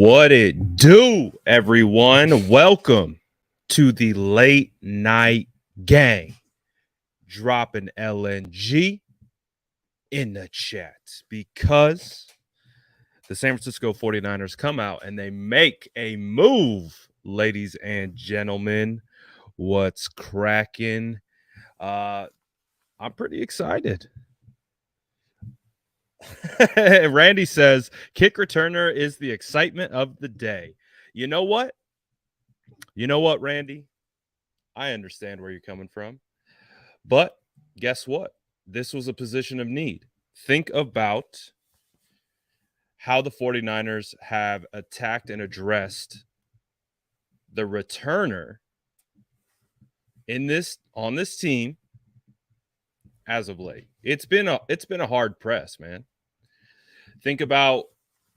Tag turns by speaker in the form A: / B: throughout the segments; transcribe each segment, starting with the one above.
A: What it do, everyone? Welcome to the late night gang. Dropping LNG in the chat because the San Francisco 49ers come out and they make a move, ladies and gentlemen. What's cracking? I'm pretty excited. Randy says kick returner is the excitement of the day. You know what? Randy? I understand where you're coming from. But guess what? This was a position of need. Think about how the 49ers have attacked and addressed the returner on this team as of late. It's been a hard press, man. Think about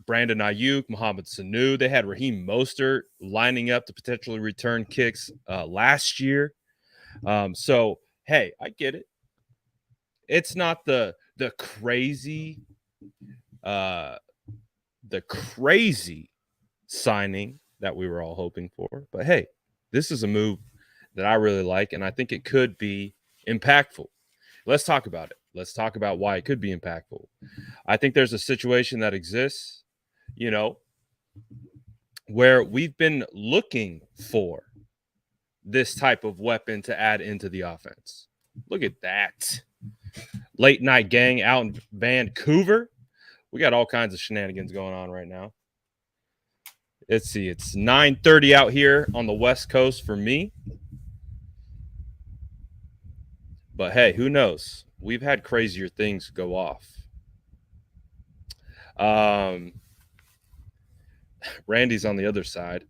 A: Brandon Ayuk, Mohamed Sanu. They had Raheem Mostert lining up to potentially return kicks last year. So, hey, I get it. It's not the crazy signing that we were all hoping for. But hey, this is a move that I really like, and I think it could be impactful. Let's talk about it. Let's talk about why it could be impactful. I think there's a situation that exists, where we've been looking for this type of weapon to add into the offense. Look at that. Late night gang out in Vancouver. We got all kinds of shenanigans going on right now. Let's see. It's 9:30 out here on the West Coast for me. But hey, who knows? We've had crazier things go off. Randy's on the other side.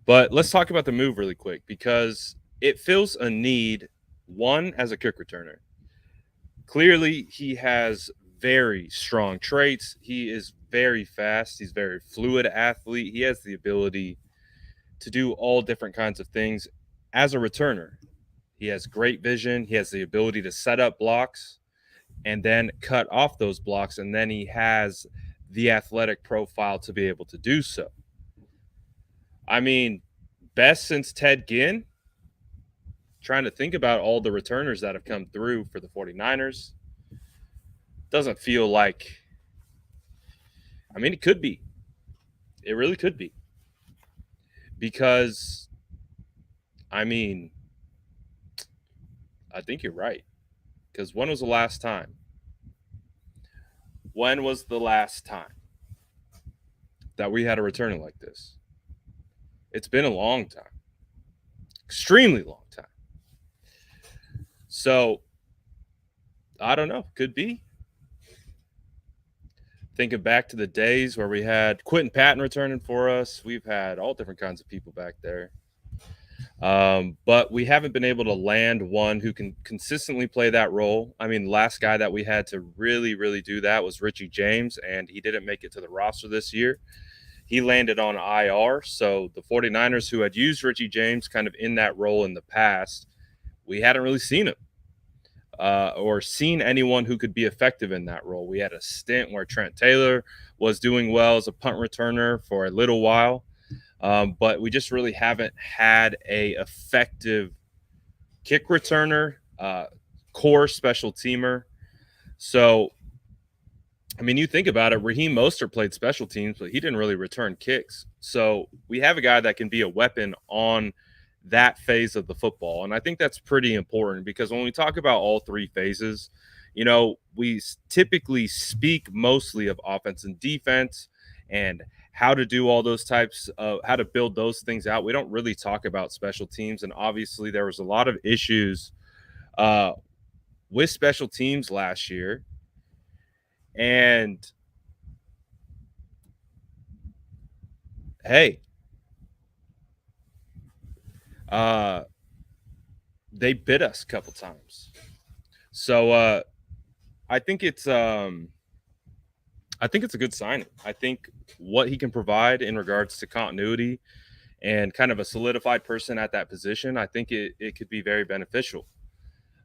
A: But let's talk about the move really quick because it fills a need, one, as a kick returner. Clearly, he has very strong traits. He is very fast. He's a very fluid athlete. He has the ability to do all different kinds of things as a returner. He has great vision. He has the ability to set up blocks and then cut off those blocks. And then he has the athletic profile to be able to do so. I mean, best since Ted Ginn. Trying to think about all the returners that have come through for the 49ers. Doesn't feel like, it could be. It really could be. Because, I think you're right. Because when was the last time? When was the last time that we had a returner like this? It's been a long time. Extremely long time. So, I don't know. Could be. Thinking back to the days where we had Quentin Patton returning for us. We've had all different kinds of people back there. But we haven't been able to land one who can consistently play that role. The last guy that we had to really, really do that was Richie James, and he didn't make it to the roster this year. He landed on IR. So the 49ers, who had used Richie James kind of in that role in the past, we hadn't really seen him or seen anyone who could be effective in that role. We had a stint where Trent Taylor was doing well as a punt returner for a little while. But we just really haven't had a effective kick returner, core special teamer. So, you think about it, Raheem Mostert played special teams, but he didn't really return kicks. So we have a guy that can be a weapon on that phase of the football. And I think that's pretty important because when we talk about all three phases, we typically speak mostly of offense and defense and how to do all those types of how to build those things out. We don't really talk about special teams. And obviously there was a lot of issues with special teams last year. And hey, they bit us a couple times. So I think it's a good signing. I think what he can provide in regards to continuity and kind of a solidified person at that position, I think it could be very beneficial.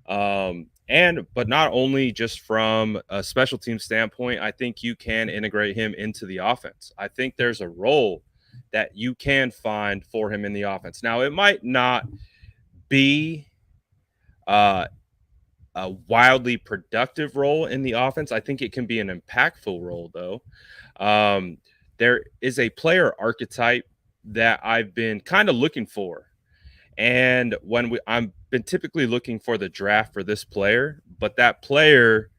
A: But not only just from a special team standpoint, I think you can integrate him into the offense. I think there's a role that you can find for him in the offense. Now, it might not be uh, a wildly productive role in the offense. I think it can be an impactful role, though. Um, there is a player archetype that I've been kind of looking for, and I'm been typically looking for the draft for this player, but that player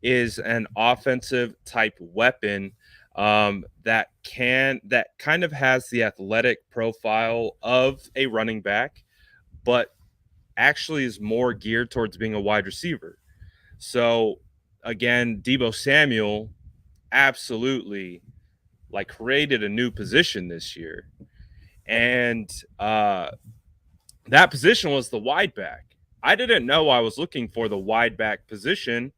A: is an offensive type weapon that kind of has the athletic profile of a running back, but actually is more geared towards being a wide receiver. So again, Debo Samuel absolutely like created a new position this year. And that position was the wide back. I didn't know I was looking for the wide back position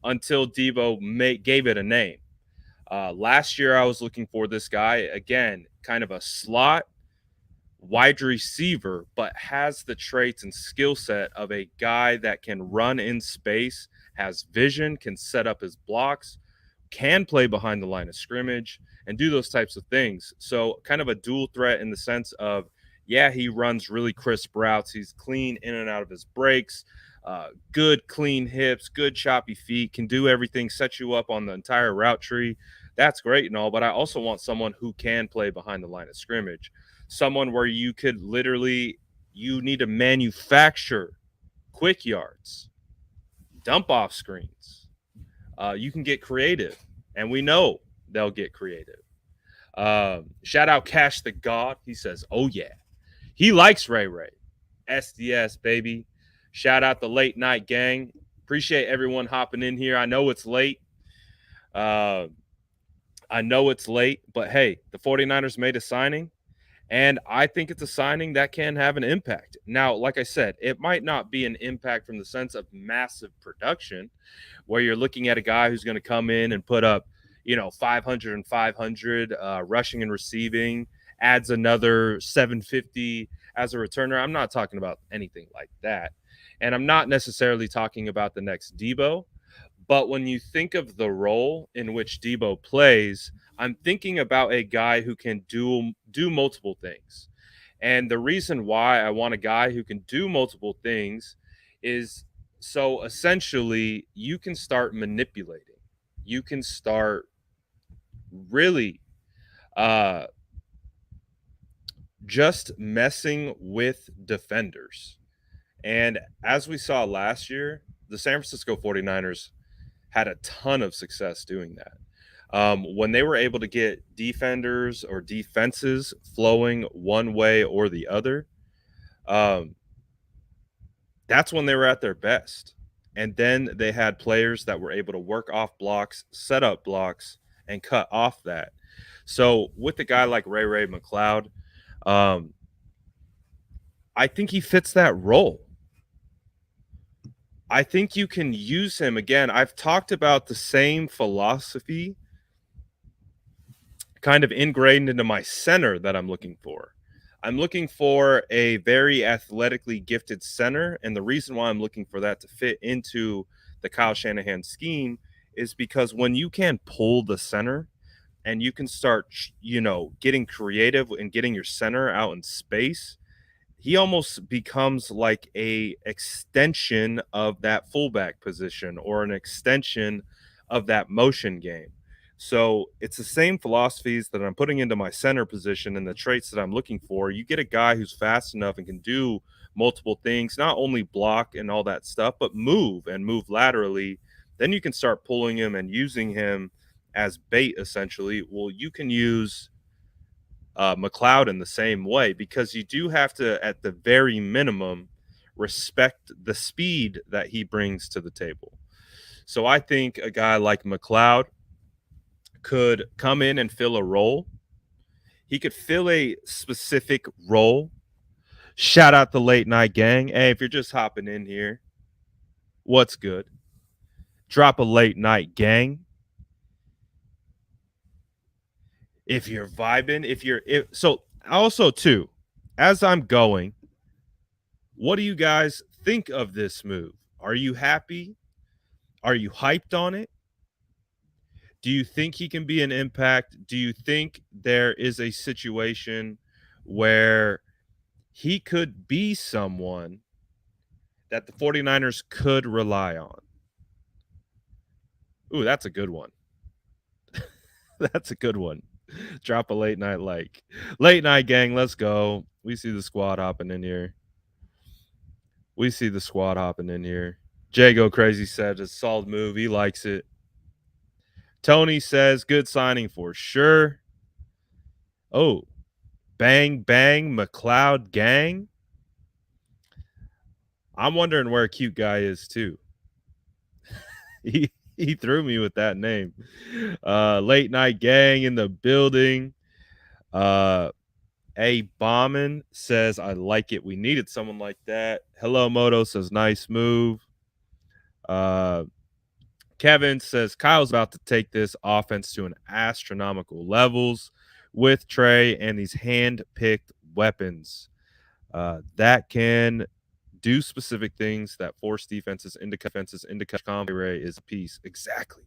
A: until Debo gave it a name. Last year, I was looking for this guy, again, kind of a slot wide receiver, but has the traits and skill set of a guy that can run in space, has vision, can set up his blocks, can play behind the line of scrimmage, and do those types of things. So, kind of a dual threat in the sense of, yeah, he runs really crisp routes. He's clean in and out of his breaks, good clean hips, good choppy feet, can do everything, set you up on the entire route tree. That's great and all, but I also want someone who can play behind the line of scrimmage. Someone where you need to manufacture quick yards, dump off screens. You can get creative, and we know they'll get creative. Shout out Cash the God. He says, "Oh yeah, he likes Ray-Ray, SDS baby." Shout out the late night gang. Appreciate everyone hopping in here. I know it's late. Uh, but hey, the 49ers made a signing. And I think it's a signing that can have an impact. Now, like I said, it might not be an impact from the sense of massive production, where you're looking at a guy who's going to come in and put up, 500 and 500 rushing and receiving, adds another 750 as a returner. I'm not talking about anything like that. And I'm not necessarily talking about the next Debo. But when you think of the role in which Debo plays, I'm thinking about a guy who can do multiple things. And the reason why I want a guy who can do multiple things is so essentially you can start manipulating. You can start really uh just messing with defenders. And as we saw last year, the San Francisco 49ers had a ton of success doing that. When they were able to get defenders or defenses flowing one way or the other, um, that's when they were at their best. And then they had players that were able to work off blocks, set up blocks, and cut off that. So with a guy like Ray-Ray McCloud, um, I think he fits that role. I think you can use him again. I've talked about the same philosophy kind of ingrained into my center that I'm looking for. I'm looking for a very athletically gifted center. And the reason why I'm looking for that to fit into the Kyle Shanahan scheme is because when you can pull the center and you can start, getting creative and getting your center out in space, he almost becomes like a extension of that fullback position or an extension of that motion game. So it's the same philosophies that I'm putting into my center position and the traits that I'm looking for. You get a guy who's fast enough and can do multiple things, not only block and all that stuff, but move laterally. Then you can start pulling him and using him as bait, essentially. Well, you can use McCloud in the same way, because you do have to, at the very minimum, respect the speed that he brings to the table. So I think a guy like McCloud could come in and fill a role. He could fill a specific role. Shout out the late night gang. Hey, if you're just hopping in here, what's good? Drop a late night gang. If you're vibing, so also too, as I'm going, what do you guys think of this move? Are you happy? Are you hyped on it? Do you think he can be an impact? Do you think there is a situation where he could be someone that the 49ers could rely on? Ooh, that's a good one. That's a good one. Drop a late night like. Late night gang, let's go. We see the squad hopping in here. Jago Crazy said it's a solid move. He likes it. Tony says good signing for sure. Oh, bang, bang, McCloud gang. I'm wondering where Cute Guy is too. He threw me with that name. Late night gang in the building. A Bombin says, I like it. We needed someone like that. Hello Moto says, nice move. Kevin says, Kyle's about to take this offense to an astronomical levels with Trey and these hand-picked weapons that can do specific things that force defenses into Ray is a piece. Exactly.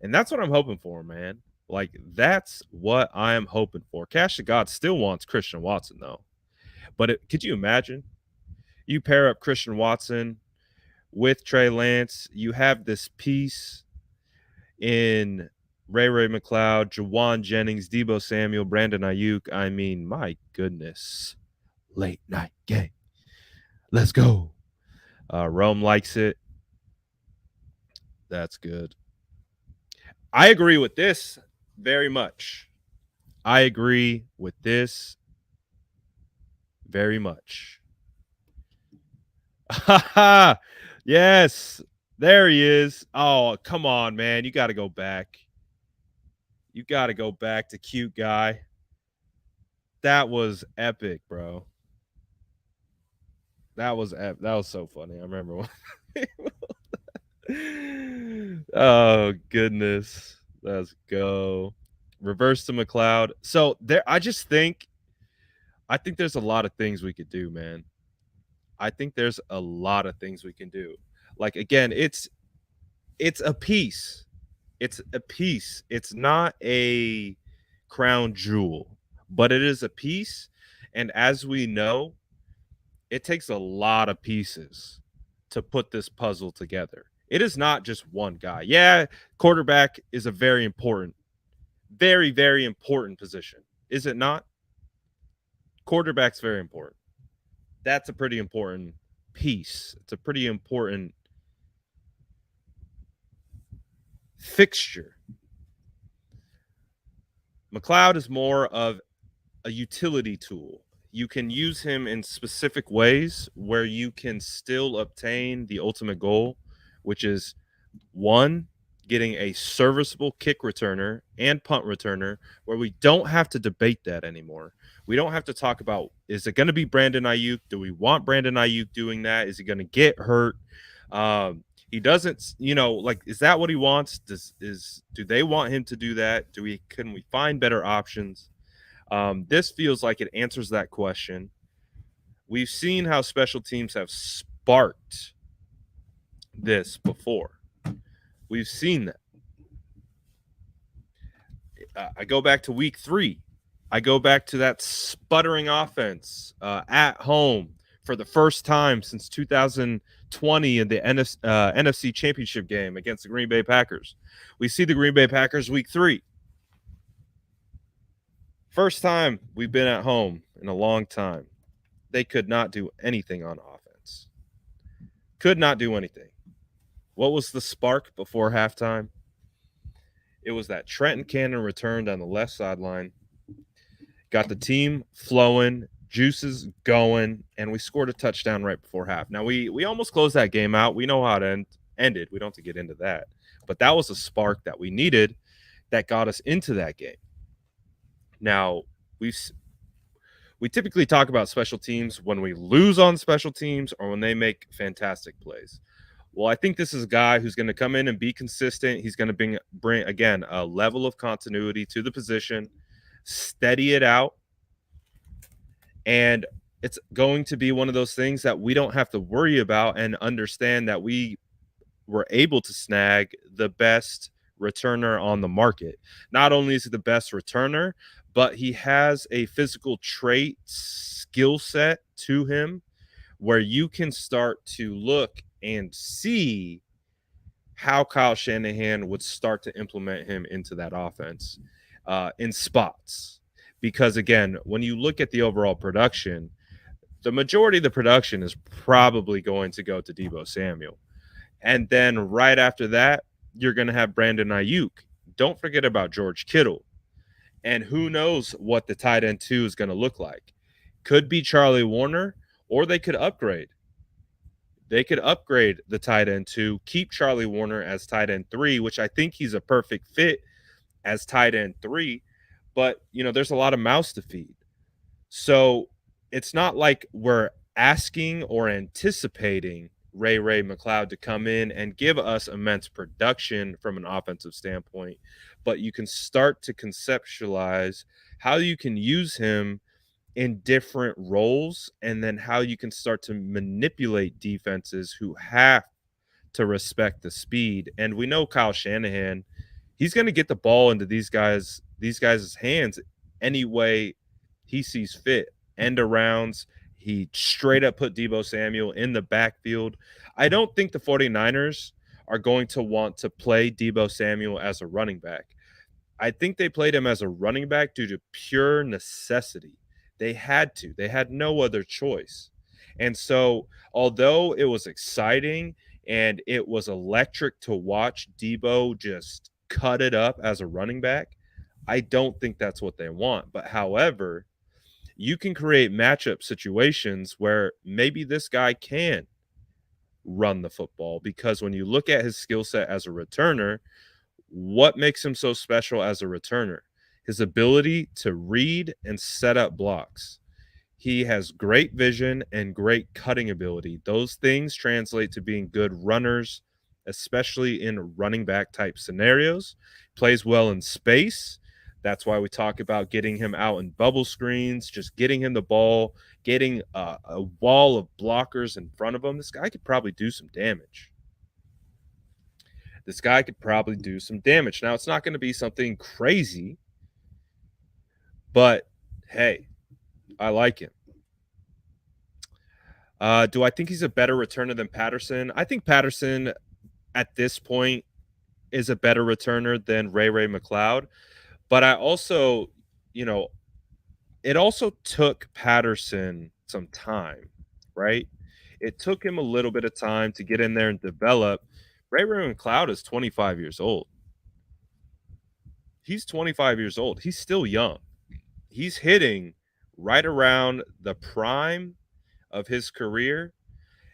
A: And that's what I'm hoping for, man. Like, that's what I am hoping for. Cash to God still wants Christian Watson, though. But could you imagine? You pair up Christian Watson with Trey Lance. You have this piece in Ray-Ray McCloud, Jawan Jennings, Debo Samuel, Brandon Ayuk. I mean, my goodness. Late night gang. Let's go. Rome likes it. That's good. I agree with this very much. Yes, there he is. Oh, come on, man. You got to go back. To Cute Guy. That was epic, bro. That was so funny. I remember when oh goodness. Let's go. Reverse to McCloud. So there I think there's a lot of things we could do, man. I think there's a lot of things we can do. Like, again, it's a piece. It's a piece. It's not a crown jewel, but it is a piece. And as we know, it takes a lot of pieces to put this puzzle together. It is not just one guy. Yeah, quarterback is a very important, very, very important position. Is it not? Quarterback's very important. That's a pretty important piece. It's a pretty important fixture. McCloud is more of a utility tool. You can use him in specific ways where you can still obtain the ultimate goal, which is one, getting a serviceable kick returner and punt returner where we don't have to debate that anymore. We don't have to talk about, is it going to be Brandon Ayuk? Do we want Brandon Ayuk doing that? Is he going to get hurt? He doesn't, like, is that what he wants? Do they want him to do that? Can we find better options? This feels like it answers that question. We've seen how special teams have sparked this before. We've seen that. I go back to week 3. I go back to that sputtering offense at home for the first time since 2020 in the NFC Championship game against the Green Bay Packers. We see the Green Bay Packers week 3. First time we've been at home in a long time. They could not do anything on offense. Could not do anything. What was the spark before halftime? It was that Trenton Cannon return down the left sideline. Got the team flowing, juices going, and we scored a touchdown right before half. Now, we almost closed that game out. We know how it ended. We don't have to get into that. But that was a spark that we needed that got us into that game. Now, we typically talk about special teams when we lose on special teams or when they make fantastic plays. Well, I think this is a guy who's going to come in and be consistent. He's going to bring again, a level of continuity to the position, steady it out. And it's going to be one of those things that we don't have to worry about and understand that we were able to snag the best returner on the market. Not only is he the best returner, but he has a physical trait skill set to him where you can start to look and see how Kyle Shanahan would start to implement him into that offense in spots. Because again, when you look at the overall production, the majority of the production is probably going to go to Deebo Samuel. And then right after that, you're going to have Brandon Ayuk. Don't forget about George Kittle. And who knows what the tight end 2 is going to look like. Could be Charlie Warner, or they could upgrade. They could upgrade the tight end 2, keep Charlie Warner as tight end 3, which I think he's a perfect fit as tight end 3. But, there's a lot of mouths to feed. So it's not like we're asking or anticipating Ray-Ray McCloud to come in and give us immense production from an offensive standpoint, but you can start to conceptualize how you can use him in different roles and then how you can start to manipulate defenses who have to respect the speed. And we know Kyle Shanahan, he's going to get the ball into these guys' hands any way he sees fit. End arounds. He straight up put Deebo Samuel in the backfield. I don't think the 49ers are going to want to play Deebo Samuel as a running back. I think they played him as a running back due to pure necessity. They had to. They had no other choice. And so, although it was exciting and it was electric to watch Deebo just cut it up as a running back, I don't think that's what they want. But however, you can create matchup situations where maybe this guy can run the football, because when you look at his skill set as a returner, what makes him so special as a returner? His ability to read and set up blocks. He has great vision and great cutting ability. Those things translate to being good runners, especially in running back type scenarios. Plays well in space. That's why we talk about getting him out in bubble screens, just getting him the ball, getting a wall of blockers in front of him. This guy could probably do some damage. Now, it's not going to be something crazy, but hey, I like him. Do I think he's a better returner than Patterson? I think Patterson at this point is a better returner than Ray-Ray McCloud. But I also, it also took Patterson some time, right? It took him a little bit of time to get in there and develop. Ray-Ray McCloud is 25 years old. He's 25 years old. He's still young. He's hitting right around the prime of his career.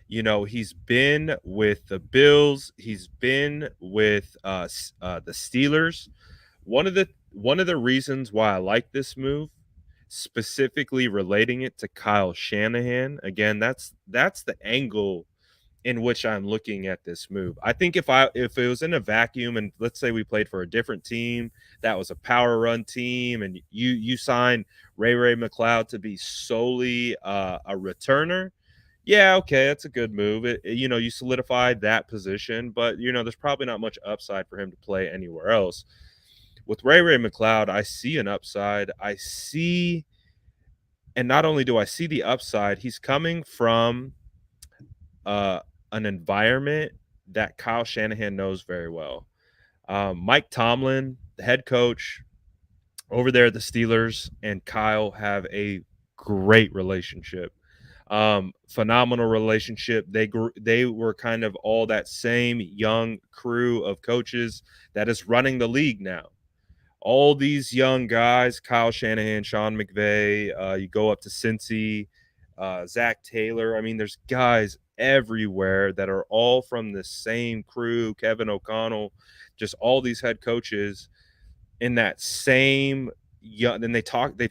A: He's been with the Bills. He's been with the Steelers. One of the reasons why I like this move, specifically relating it to Kyle Shanahan, again, that's the angle in which I'm looking at this move. I think if it was in a vacuum and let's say we played for a different team that was a power run team and you signed Ray-Ray McCloud to be solely a returner, yeah, okay, that's a good move. You solidified that position, but there's probably not much upside for him to play anywhere else. With Ray-Ray McCloud, I see an upside. And not only do I see the upside, he's coming from an environment that Kyle Shanahan knows very well. Mike Tomlin, the head coach over there at the Steelers, and Kyle have a great relationship. Phenomenal relationship. They were kind of all that same young crew of coaches that is running the league now. All these young guys, Kyle Shanahan, Sean McVay, you go up to Cincy, Zach Taylor. I mean, there's guys everywhere that are all from the same crew, Kevin O'Connell, just all these head coaches in that same young. And they've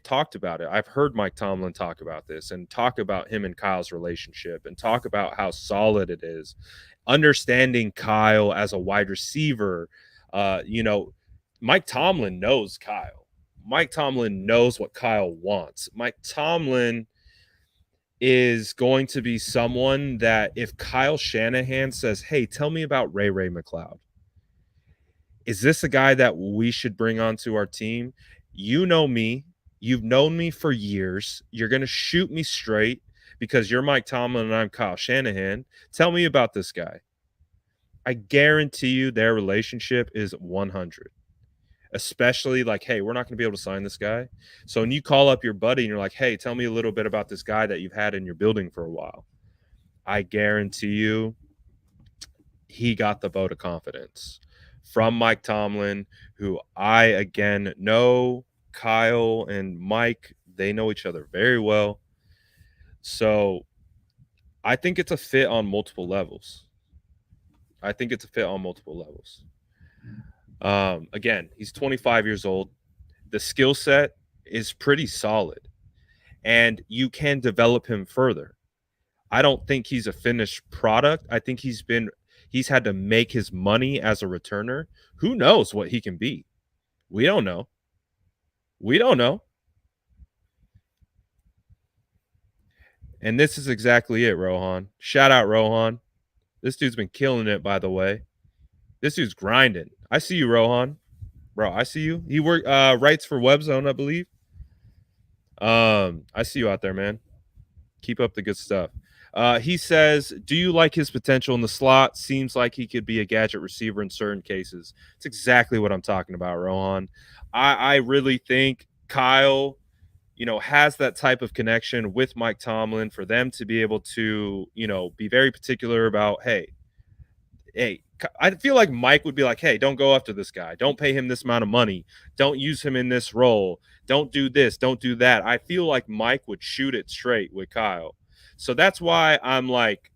A: talked about it. I've heard Mike Tomlin talk about this and talk about him and Kyle's relationship and talk about how solid it is. Understanding Kyle as a wide receiver, Mike Tomlin knows Kyle. Mike Tomlin knows what Kyle wants. Mike Tomlin is going to be someone that if Kyle Shanahan says, "Hey, tell me about Ray-Ray McCloud. Is this a guy that we should bring onto our team? You know me. You've known me for years. You're going to shoot me straight because you're Mike Tomlin and I'm Kyle Shanahan. Tell me about this guy." I guarantee you their relationship is 100. Especially like, hey, we're not going to be able to sign this guy. So when you call up your buddy and you're like, hey, tell me a little bit about this guy that you've had in your building for a while, I guarantee you he got the vote of confidence from Mike Tomlin, who I, again, know Kyle and Mike. They know each other very well. So I think it's a fit on multiple levels. Again, he's 25 years old. The skill set is pretty solid, and you can develop him further. I don't think he's a finished product. I think he's had to make his money as a returner. Who knows what he can be? We don't know. And this is exactly it, Rohan. Shout out Rohan. This dude's been killing it, by the way. This dude's grinding. I see you, Rohan. Bro, I see you. He writes for WebZone, I believe. I see you out there, man. Keep up the good stuff. He says, do you like his potential in the slot? Seems like he could be a gadget receiver in certain cases. It's exactly what I'm talking about, Rohan. I really think Kyle, has that type of connection with Mike Tomlin for them to be able to, be very particular about, hey, I feel like Mike would be like, hey, don't go after this guy. Don't pay him this amount of money. Don't use him in this role. Don't do this. Don't do that. I feel like Mike would shoot it straight with Kyle. So that's why I'm like,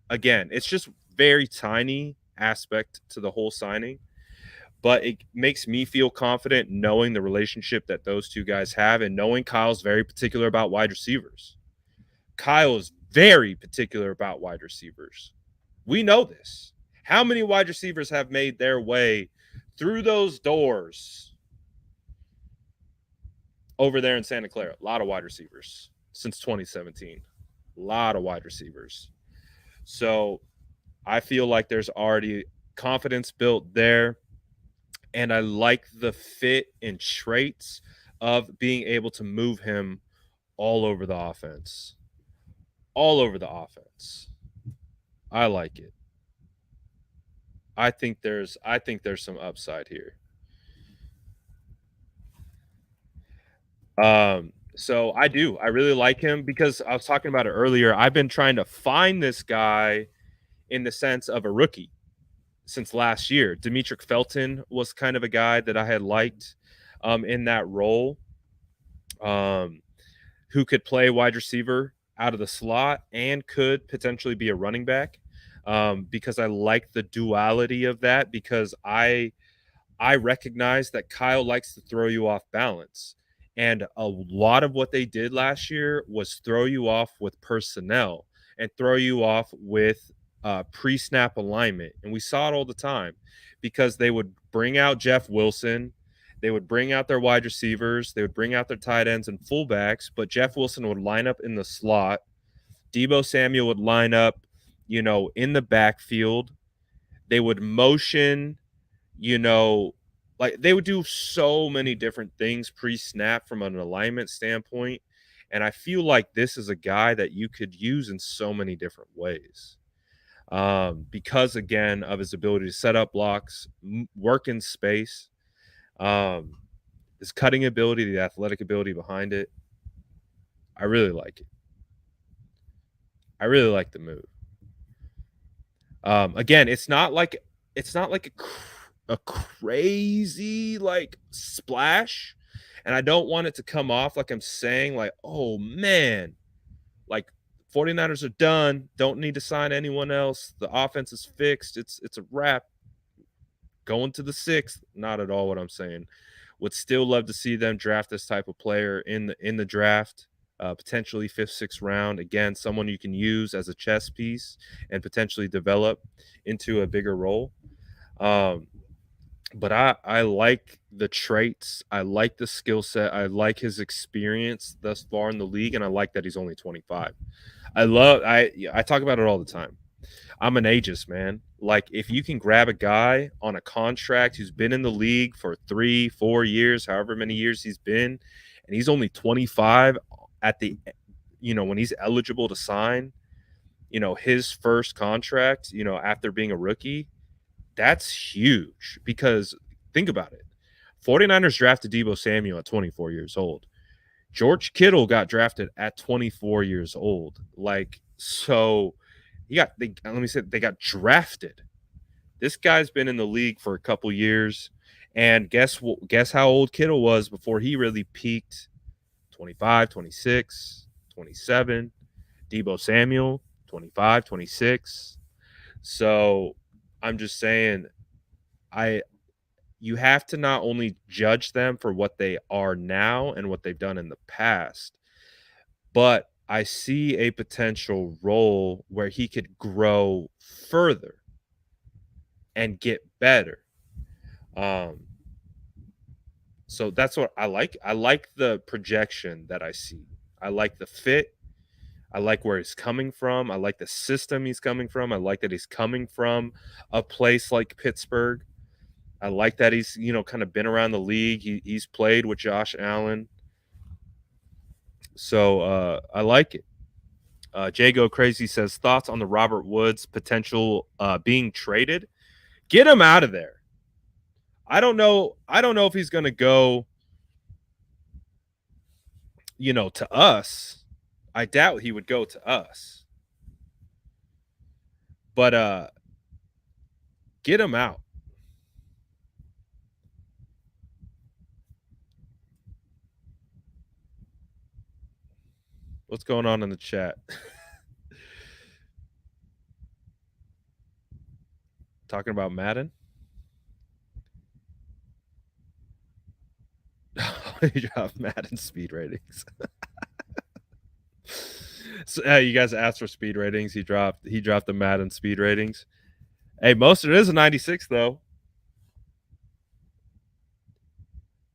A: again, it's just very tiny aspect to the whole signing, but it makes me feel confident knowing the relationship that those two guys have and knowing Kyle's very particular about wide receivers. Kyle is very particular about wide receivers. We know this. How many wide receivers have made their way through those doors over there in Santa Clara? A lot of wide receivers since 2017. A lot of wide receivers. So I feel like there's already confidence built there. And I like the fit and traits of being able to move him all over the offense. All over the offense. I like it. I think there's some upside here. So I really like him because I was talking about it earlier. I've been trying to find this guy in the sense of a rookie since last year. Demetric Felton was kind of a guy that I had liked in that role, who could play wide receiver out of the slot and could potentially be a running back. Because I like the duality of that, because I recognize that Kyle likes to throw you off balance. And a lot of what they did last year was throw you off with personnel and throw you off with pre-snap alignment. And we saw it all the time because they would bring out Jeff Wilson. They would bring out their wide receivers. They would bring out their tight ends and fullbacks. But Jeff Wilson would line up in the slot. Deebo Samuel would line up in the backfield. They would motion, like they would do so many different things pre-snap from an alignment standpoint. And I feel like this is a guy that you could use in so many different ways. Because again, of his ability to set up blocks, work in space, his cutting ability, the athletic ability behind it. I really like it. I really like the move. Again, it's not like a crazy like splash, and I don't want it to come off like I'm saying like, oh man, like 49ers are done, don't need to sign anyone else, the offense is fixed, it's a wrap, going to the 6th. Not at all what I'm saying. Would still love to see them draft this type of player in the draft. Potentially 5th, 6th round. Again, someone you can use as a chess piece and potentially develop into a bigger role. But I like the traits, I like the skill set, I like his experience thus far in the league, and I like that he's only 25. I talk about it all the time. I'm an ageist, man. Like, if you can grab a guy on a contract who's been in the league for 3, 4 years, however many years he's been, and he's only 25 at the when he's eligible to sign, his first contract, after being a rookie, that's huge because think about it. 49ers drafted Deebo Samuel at 24 years old. George Kittle got drafted at 24 years old. Like, so let me say they got drafted. This guy's been in the league for a couple years. And guess how old Kittle was before he really peaked? 25, 26, 27. Deebo Samuel, 25, 26. So I'm just saying, I you have to not only judge them for what they are now and what they've done in the past, but I see a potential role where he could grow further and get better. So that's what I like. I like the projection that I see. I like the fit. I like where he's coming from. I like the system he's coming from. I like that he's coming from a place like Pittsburgh. I like that he's, kind of been around the league. He's played with Josh Allen. So I like it. Jago Crazy says, thoughts on the Robert Woods potential being traded? Get him out of there. I don't know if he's going to go, to us. I doubt he would go to us. But get him out. What's going on in the chat? Talking about Madden? He dropped Madden speed ratings. So, you guys asked for speed ratings. He dropped the Madden speed ratings. Hey, most of it is a 96 though.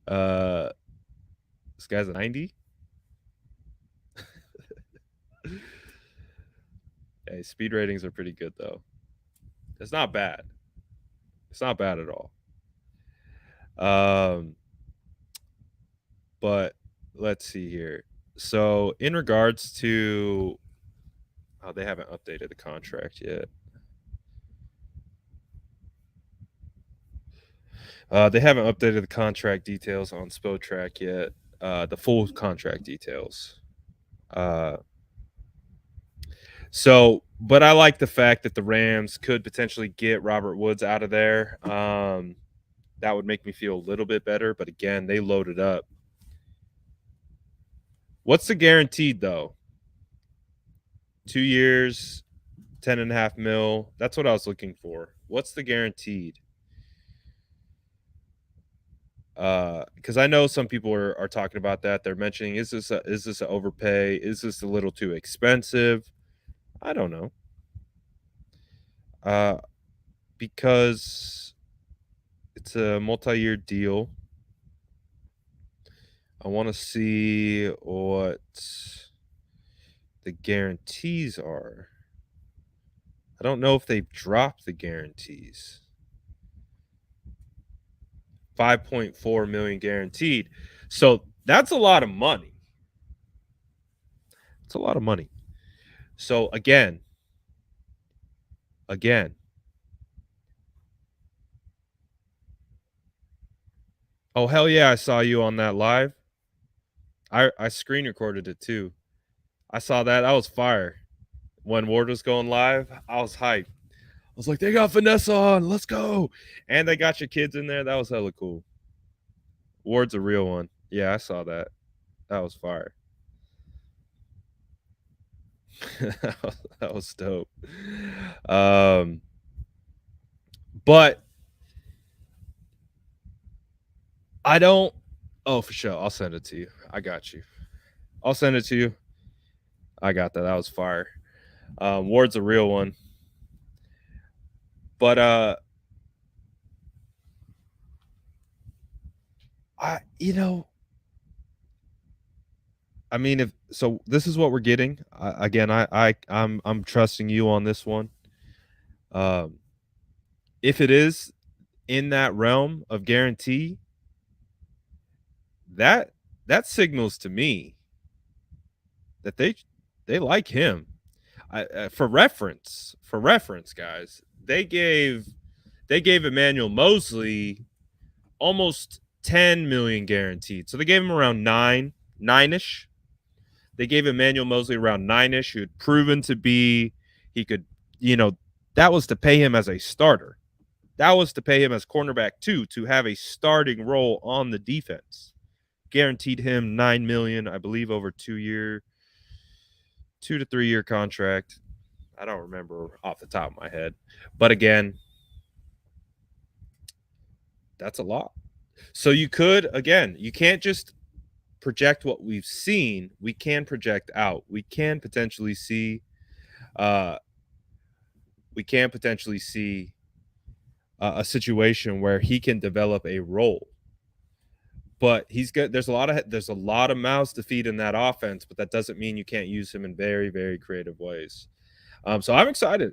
A: This guy's a 90. Hey, speed ratings are pretty good though. It's not bad. It's not bad at all. But let's see here. So in regards to, they haven't updated the contract yet. They haven't updated the contract details on Spotrac yet. The full contract details. But I like the fact that the Rams could potentially get Robert Woods out of there. That would make me feel a little bit better. But again, they loaded up. What's the guaranteed though? 2 years, 10.5 mil. That's what I was looking for. What's the guaranteed? Because I know some people are talking about that. They're mentioning, is this an overpay? Is this a little too expensive? I don't know. Because it's a multi-year deal. I want to see what the guarantees are. I don't know if they've dropped the guarantees. 5.4 million guaranteed. So that's a lot of money. It's a lot of money. So again. Oh, hell yeah, I saw you on that live. I screen recorded it too. I saw that. That was fire. When Ward was going live, I was hyped. I was like, they got Vanessa on. Let's go. And they got your kids in there. That was hella cool. Ward's a real one. Yeah, I saw that. That was fire. That was dope. But I don't. Oh, for sure. I'll send it to you. I got you. I'll send it to you. I got that. That was fire. Ward's a real one. But I mean, if so, this is what we're getting. Again, I'm trusting you on this one. Um, if it is in that realm of guarantee, that that signals to me that they like him. For reference, guys, they gave Emmanuel Mosley almost 10 million guaranteed. So they gave him around nine-ish. They gave Emmanuel Mosley around nine-ish, who had proven to be he could, that was to pay him as a starter. That was to pay him as cornerback two to have a starting role on the defense. Guaranteed him 9 million, I believe, over 2 to 3 year contract. I don't remember off the top of my head. But again, that's a lot. So you can't just project what we've seen. We can project out. We can potentially see a situation where he can develop a role. But there's a lot of mouths to feed in that offense, but that doesn't mean you can't use him in very, very creative ways. So I'm excited.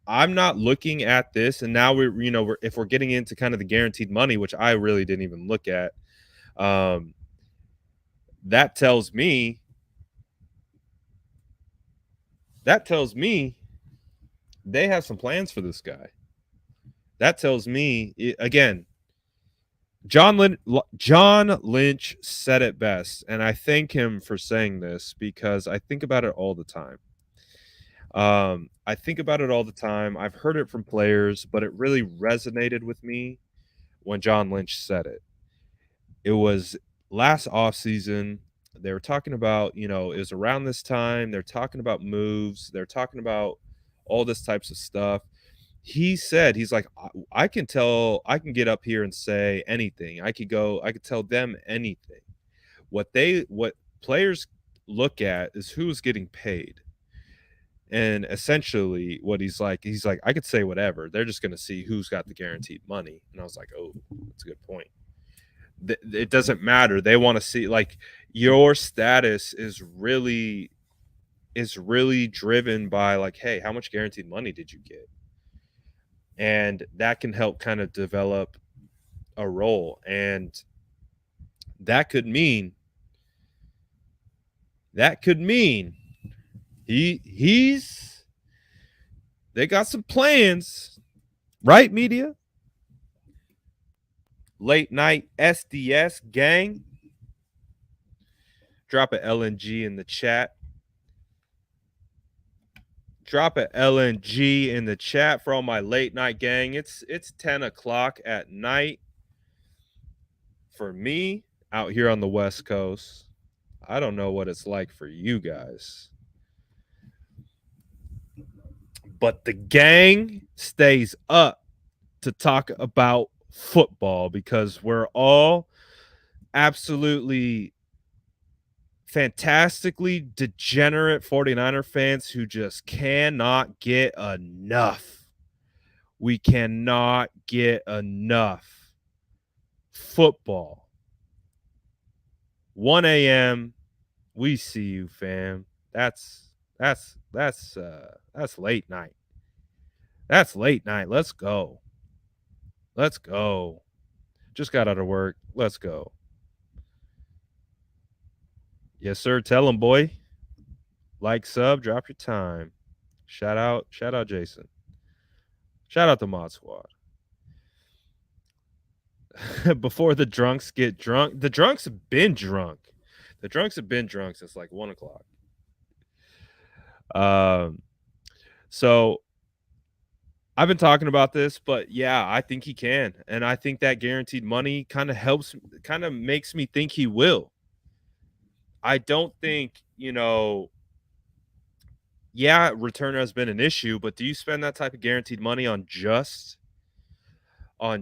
A: I'm not looking at this, and now if we're getting into kind of the guaranteed money, which I really didn't even look at, that tells me they have some plans for this guy. That tells me, again, John Lynch said it best, and I thank him for saying this because I think about it all the time. I've heard it from players, but it really resonated with me when John Lynch said it. It was last offseason. They were talking about, it was around this time. They're talking about moves. They're talking about all this types of stuff. He said, he's like, I can get up here and say anything. I could tell them anything. What players look at is who's getting paid. And essentially what he's like, I could say whatever. They're just going to see who's got the guaranteed money. And I was like, oh, that's a good point. It doesn't matter. They want to see, like, your status is really driven by, like, hey, how much guaranteed money did you get? And that can help kind of develop a role. And that could mean they got some plans, right, media? Late night SDS gang. Drop an LNG in the chat. Drop an LNG in the chat for all my late night gang. It's 10 o'clock at night for me out here on the West Coast. I don't know what it's like for you guys. But the gang stays up to talk about football because we're all absolutely fantastically degenerate 49er fans who just cannot get enough. We cannot get enough football. 1 a.m. We see you, fam. That's late night. That's late night. Let's go. Just got out of work. Let's go. Yes, sir. Tell him, boy. Like, sub, drop your time. Shout out Jason. Shout out the Mod Squad. Before the drunks get drunk. The drunks have been drunk. Since like 1 o'clock. So I've been talking about this, but yeah, I think he can. And I think that guaranteed money kind of makes me think he will. I don't think, return has been an issue, but do you spend that type of guaranteed money on just a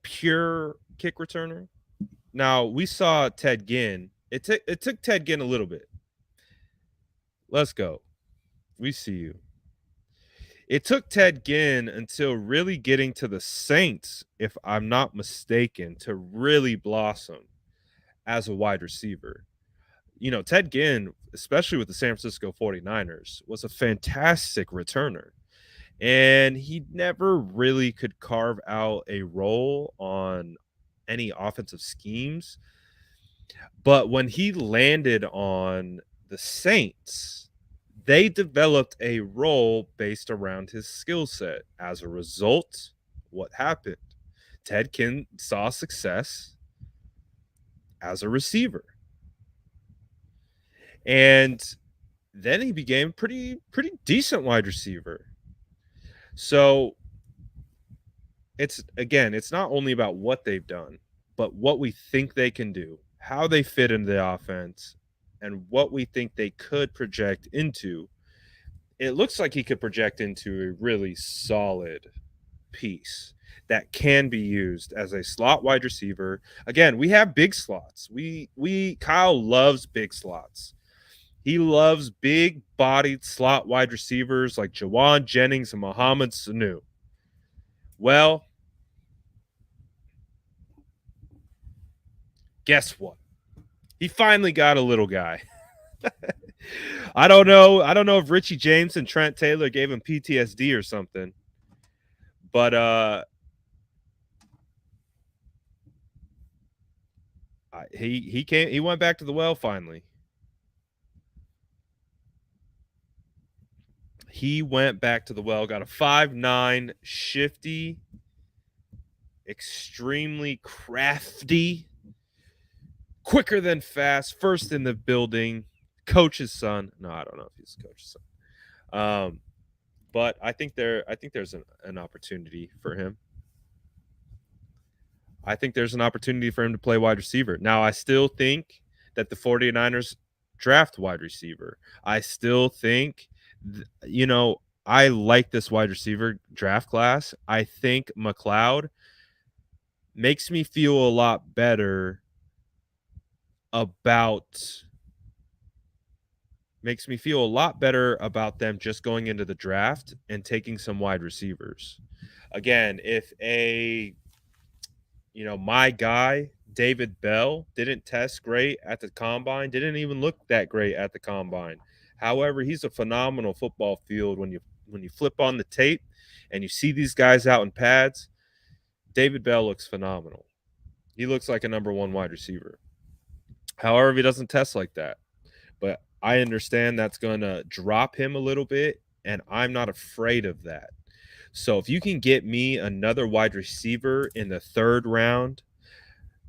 A: pure kick returner? Now, we saw Ted Ginn. It took Ted Ginn a little bit. Let's go. We see you. It took Ted Ginn until really getting to the Saints, if I'm not mistaken, to really blossom as a wide receiver. Ted Ginn, especially with the San Francisco 49ers, was a fantastic returner. And he never really could carve out a role on any offensive schemes. But when he landed on the Saints, they developed a role based around his skill set. As a result, what happened? Ted Ginn saw success as a receiver. And then he became pretty decent wide receiver. So it's not only about what they've done, but what we think they can do, how they fit into the offense, and what we think they could project into. It looks like he could project into a really solid piece that can be used as a slot wide receiver. Again, we have big slots. Kyle loves big slots. He loves big bodied slot wide receivers like Jawan Jennings and Mohamed Sanu. Well, guess what? He finally got a little guy. I don't know if Richie James and Trent Taylor gave him PTSD or something. But he went back to the well finally. He went back to the well, got a 5'9", shifty, extremely crafty, quicker than fast, first in the building, coach's son. No, I don't know if he's the coach's son. But I think there's an opportunity for him. I think there's an opportunity for him to play wide receiver. Now, I still think that the 49ers draft wide receiver. I still think, I like this wide receiver draft class. I think McCloud makes me feel a lot better about them just going into the draft and taking some wide receivers. Again, if my guy, David Bell, didn't test great at the combine, didn't even look that great at the combine. However, he's a phenomenal football field when you flip on the tape and you see these guys out in pads. David Bell looks phenomenal. He looks like a number one wide receiver. However, he doesn't test like that. But I understand that's going to drop him a little bit, and I'm not afraid of that. So if you can get me another wide receiver in the 3rd round,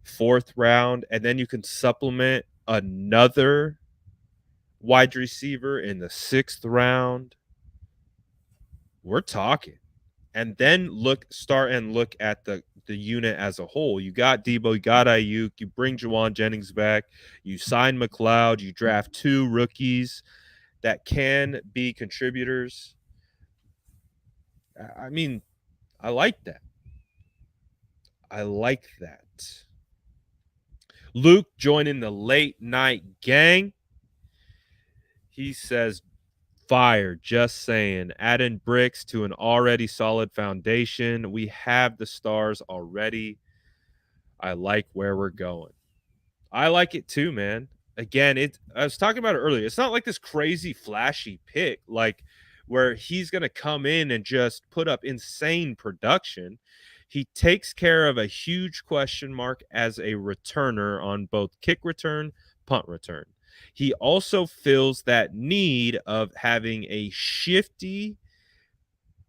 A: 4th round, and then you can supplement another wide receiver in the 6th round, we're talking. And then look at the unit as a whole. You got Debo, you got Ayuk, you bring Jawan Jennings back, you sign McCloud, you draft 2 rookies that can be contributors. I mean, I like that. Luke joining the late night gang. He says, fire, just saying. Adding bricks to an already solid foundation. We have the stars already. I like where we're going. I like it too, man. Again, I was talking about it earlier. It's not like this crazy flashy pick, like where he's going to come in and just put up insane production. He takes care of a huge question mark as a returner on both kick return, punt return. He also fills that need of having a shifty,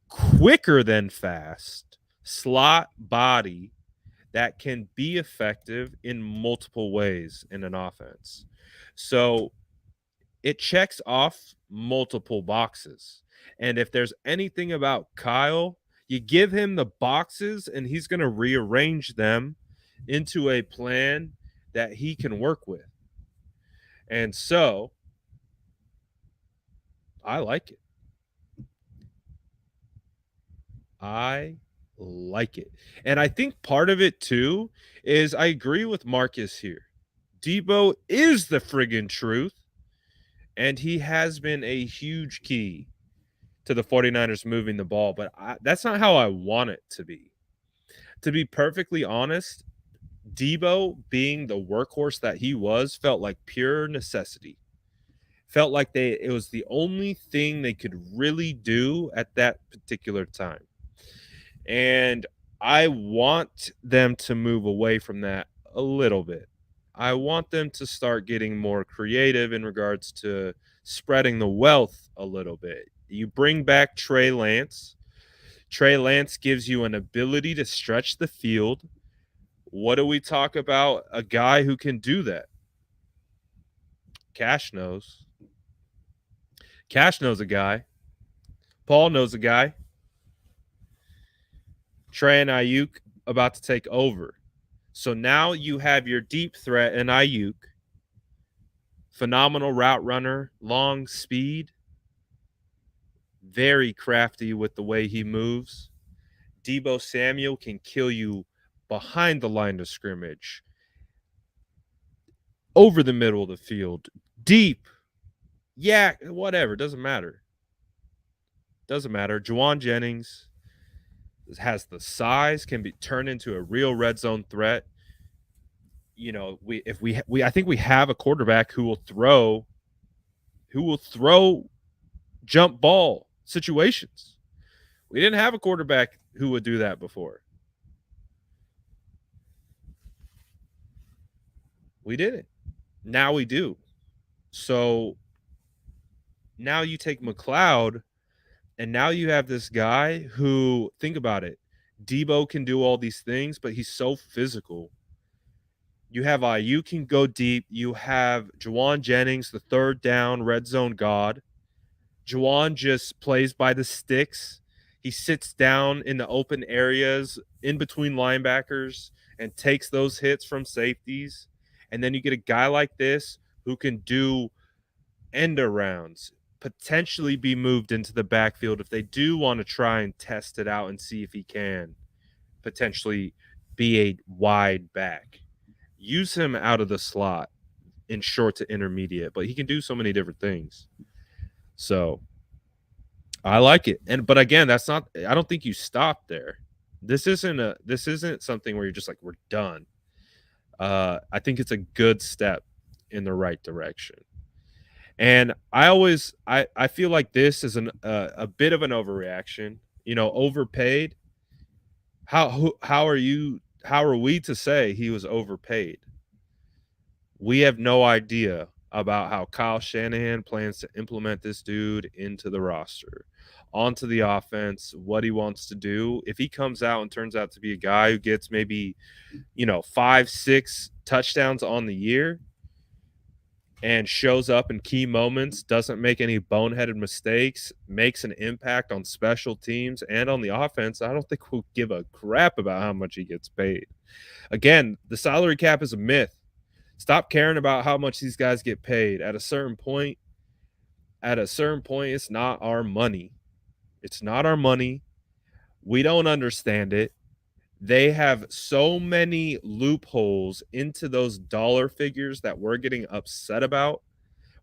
A: quicker than fast slot body that can be effective in multiple ways in an offense. So it checks off multiple boxes. And if there's anything about Kyle, you give him the boxes and he's going to rearrange them into a plan that he can work with. And so I like it. And I think part of it too is I agree with Marcus here. Debo is the friggin' truth, and he has been a huge key to the 49ers moving the ball, but that's not how I want it to be. To be perfectly honest, Debo being the workhorse that he was felt like pure necessity. Felt like it was the only thing they could really do at that particular time. And I want them to move away from that a little bit. I want them to start getting more creative in regards to spreading the wealth a little bit. You bring back Trey Lance. Trey Lance gives you an ability to stretch the field. What do we talk about? A guy who can do that. Cash knows. Cash knows a guy. Paul knows a guy. Trey and Ayuk about to take over. So now you have your deep threat in Ayuk. Phenomenal route runner, long speed. Very crafty with the way he moves. Debo Samuel can kill you behind the line of scrimmage, over the middle of the field, deep. Yeah, whatever. Doesn't matter. Juwan Jennings has the size, can be turned into a real red zone threat. You know, I think we have a quarterback who will throw jump ball situations. We didn't have a quarterback who would do that before. We didn't. Now we do. So now you take McCloud, and now you have this guy who, think about it, Debo can do all these things, but he's so physical. You have Ayuk can go deep. You have Juwan Jennings, the third down red zone god. Juwan just plays by the sticks. He sits down in the open areas in between linebackers and takes those hits from safeties. And then you get a guy like this who can do end arounds, potentially be moved into the backfield if they do want to try and test it out and see if he can potentially be a wide back. Use him out of the slot in short to intermediate, but he can do so many different things. So I like it. But again, I don't think you stop there. This isn't something where you're just like, we're done. I think it's a good step in the right direction. And I feel like this is a bit of an overreaction, overpaid. How are we to say he was overpaid? We have no idea about how Kyle Shanahan plans to implement this dude into the roster, onto the offense, what he wants to do. If he comes out and turns out to be a guy who gets maybe, 5-6 touchdowns on the year and shows up in key moments, doesn't make any boneheaded mistakes, makes an impact on special teams and on the offense, I don't think we'll give a crap about how much he gets paid. Again, the salary cap is a myth. Stop caring about how much these guys get paid. At a certain point, it's not our money. It's not our money. We don't understand it. They have so many loopholes into those dollar figures that we're getting upset about.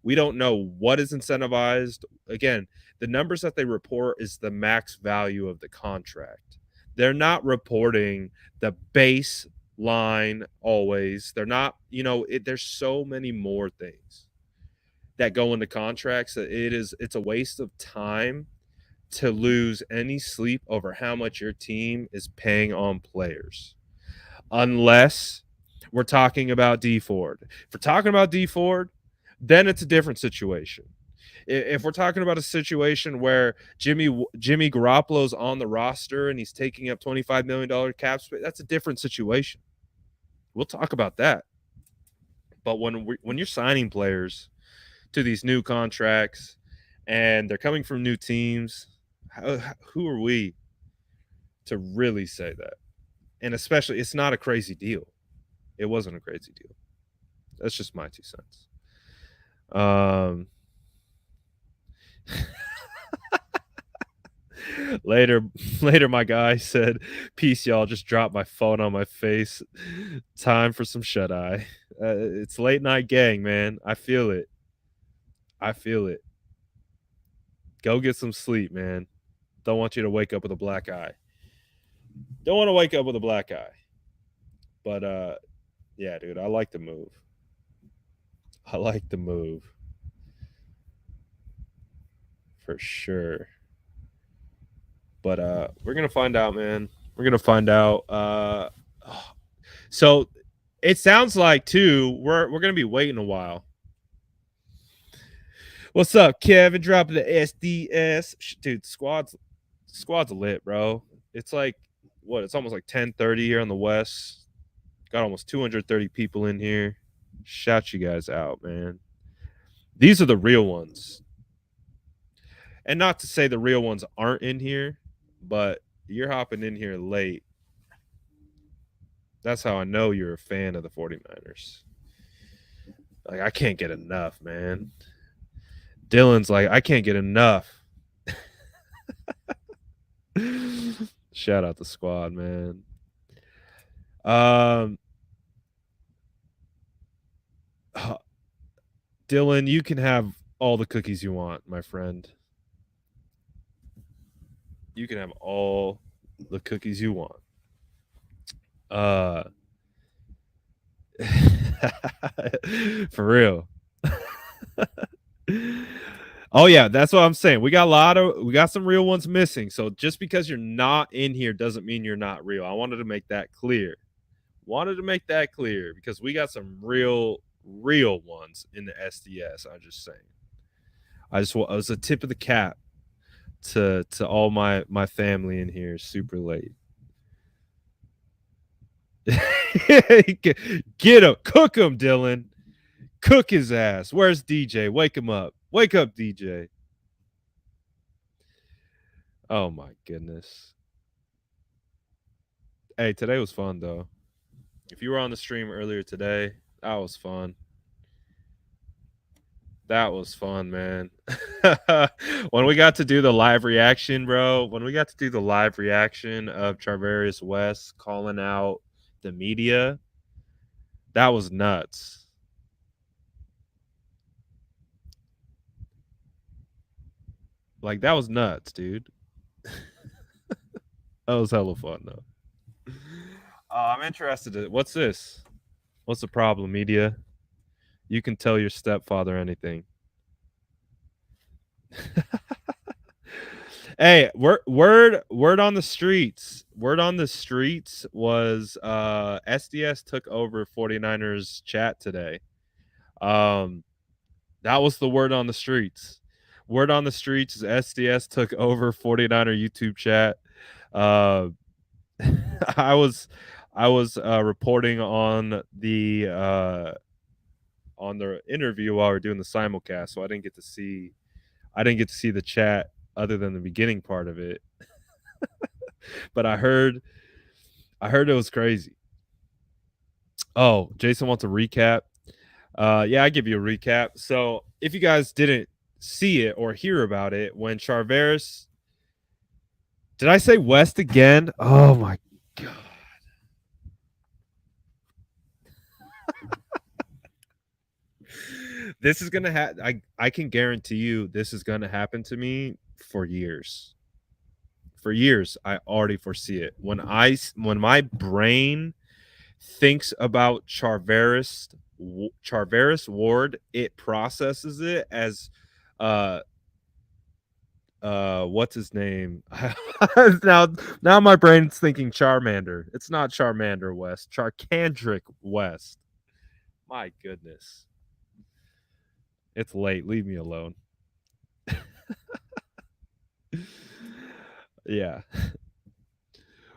A: We don't know what is incentivized. Again, the numbers that they report is the max value of the contract. They're not reporting the base line always. They're not, there's so many more things that go into contracts that it's a waste of time to lose any sleep over how much your team is paying on players. Unless we're talking about D Ford. If we're talking about D Ford, then it's a different situation. If we're talking about a situation where Jimmy Garoppolo's on the roster and he's taking up $25 million cap space, that's a different situation. We'll talk about that. But when you're signing players to these new contracts and they're coming from new teams, who are we to really say that? And especially, it's not a crazy deal. It wasn't a crazy deal. That's just my 2 cents. Later, my guy said, "Peace, y'all. Just dropped my phone on my face. Time for some shut eye. It's late night gang, man. I feel it. Go get some sleep, man. Don't want you to wake up with a black eye. Don't want to wake up with a black eye. But yeah, dude, I like the move. I like the move. For sure. But we're gonna find out, man. We're gonna find out. So it sounds like too, we're gonna be waiting a while. What's up, Kevin? Dropping the SDS. Dude, squad's lit, bro. It's like what? It's almost like 10:30 here on the west. Got almost 230 people in here. Shout you guys out, man. These are the real ones. And not to say the real ones aren't in here, but you're hopping in here late. That's how I know you're a fan of the 49ers. Like, I can't get enough, man. Dylan's like, I can't get enough. Shout out the squad, man. Dylan, you can have all the cookies you want, my friend. You can have all the cookies you want. For real. Oh yeah, that's what I'm saying. We got some real ones missing. So just because you're not in here doesn't mean you're not real. I wanted to make that clear. Because we got some real ones in the SDS. I'm just saying. I was a tip of the cap to all my family in here super late. Get him, cook him, Dylan. Cook his ass. Where's DJ? Wake him up. Wake up, DJ. Oh my goodness. Hey, today was fun though. If you were on the stream earlier today, that was fun. That was fun, man. When we got to do the live reaction, bro, of Charvarius West calling out the media, that was nuts. Like, that was nuts, dude. That was hella fun, though. I'm interested in what's this? What's the problem, media? You can tell your stepfather anything. Hey, word on the streets. Word on the streets was SDS took over 49ers chat today. That was the word on the streets. Word on the streets is SDS took over 49er YouTube chat. I was reporting on the interview while we were doing the simulcast, so I didn't get to see the chat other than the beginning part of it. But I heard it was crazy. Oh, Jason wants a recap. Yeah, I give you a recap. So if you guys didn't see it or hear about it, when Charvarius, did I say West again? Oh my god. This is gonna happen. I can guarantee you this is gonna happen to me for years. For years, I already foresee it. When my brain thinks about Charvarius Ward, it processes it as what's his name? now my brain's thinking Charmander. It's not Charmander West, Charcandrick West. My goodness. It's late. Leave me alone. Yeah.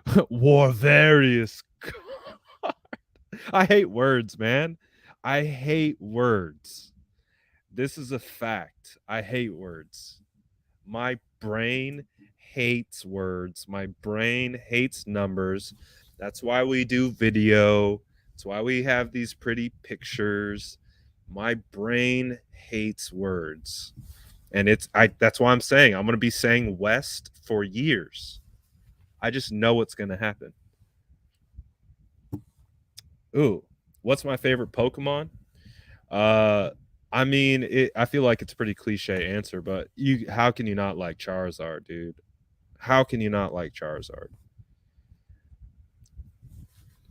A: Warvarius. I hate words, man. I hate words. This is a fact. I hate words. My brain hates words. My brain hates numbers. That's why we do video. That's why we have these pretty pictures. My brain hates words. And that's why I'm saying I'm going to be saying West for years. I just know what's going to happen. Ooh, what's my favorite Pokemon? I mean, I feel like it's a pretty cliche answer, but how can you not like Charizard, dude? How can you not like Charizard?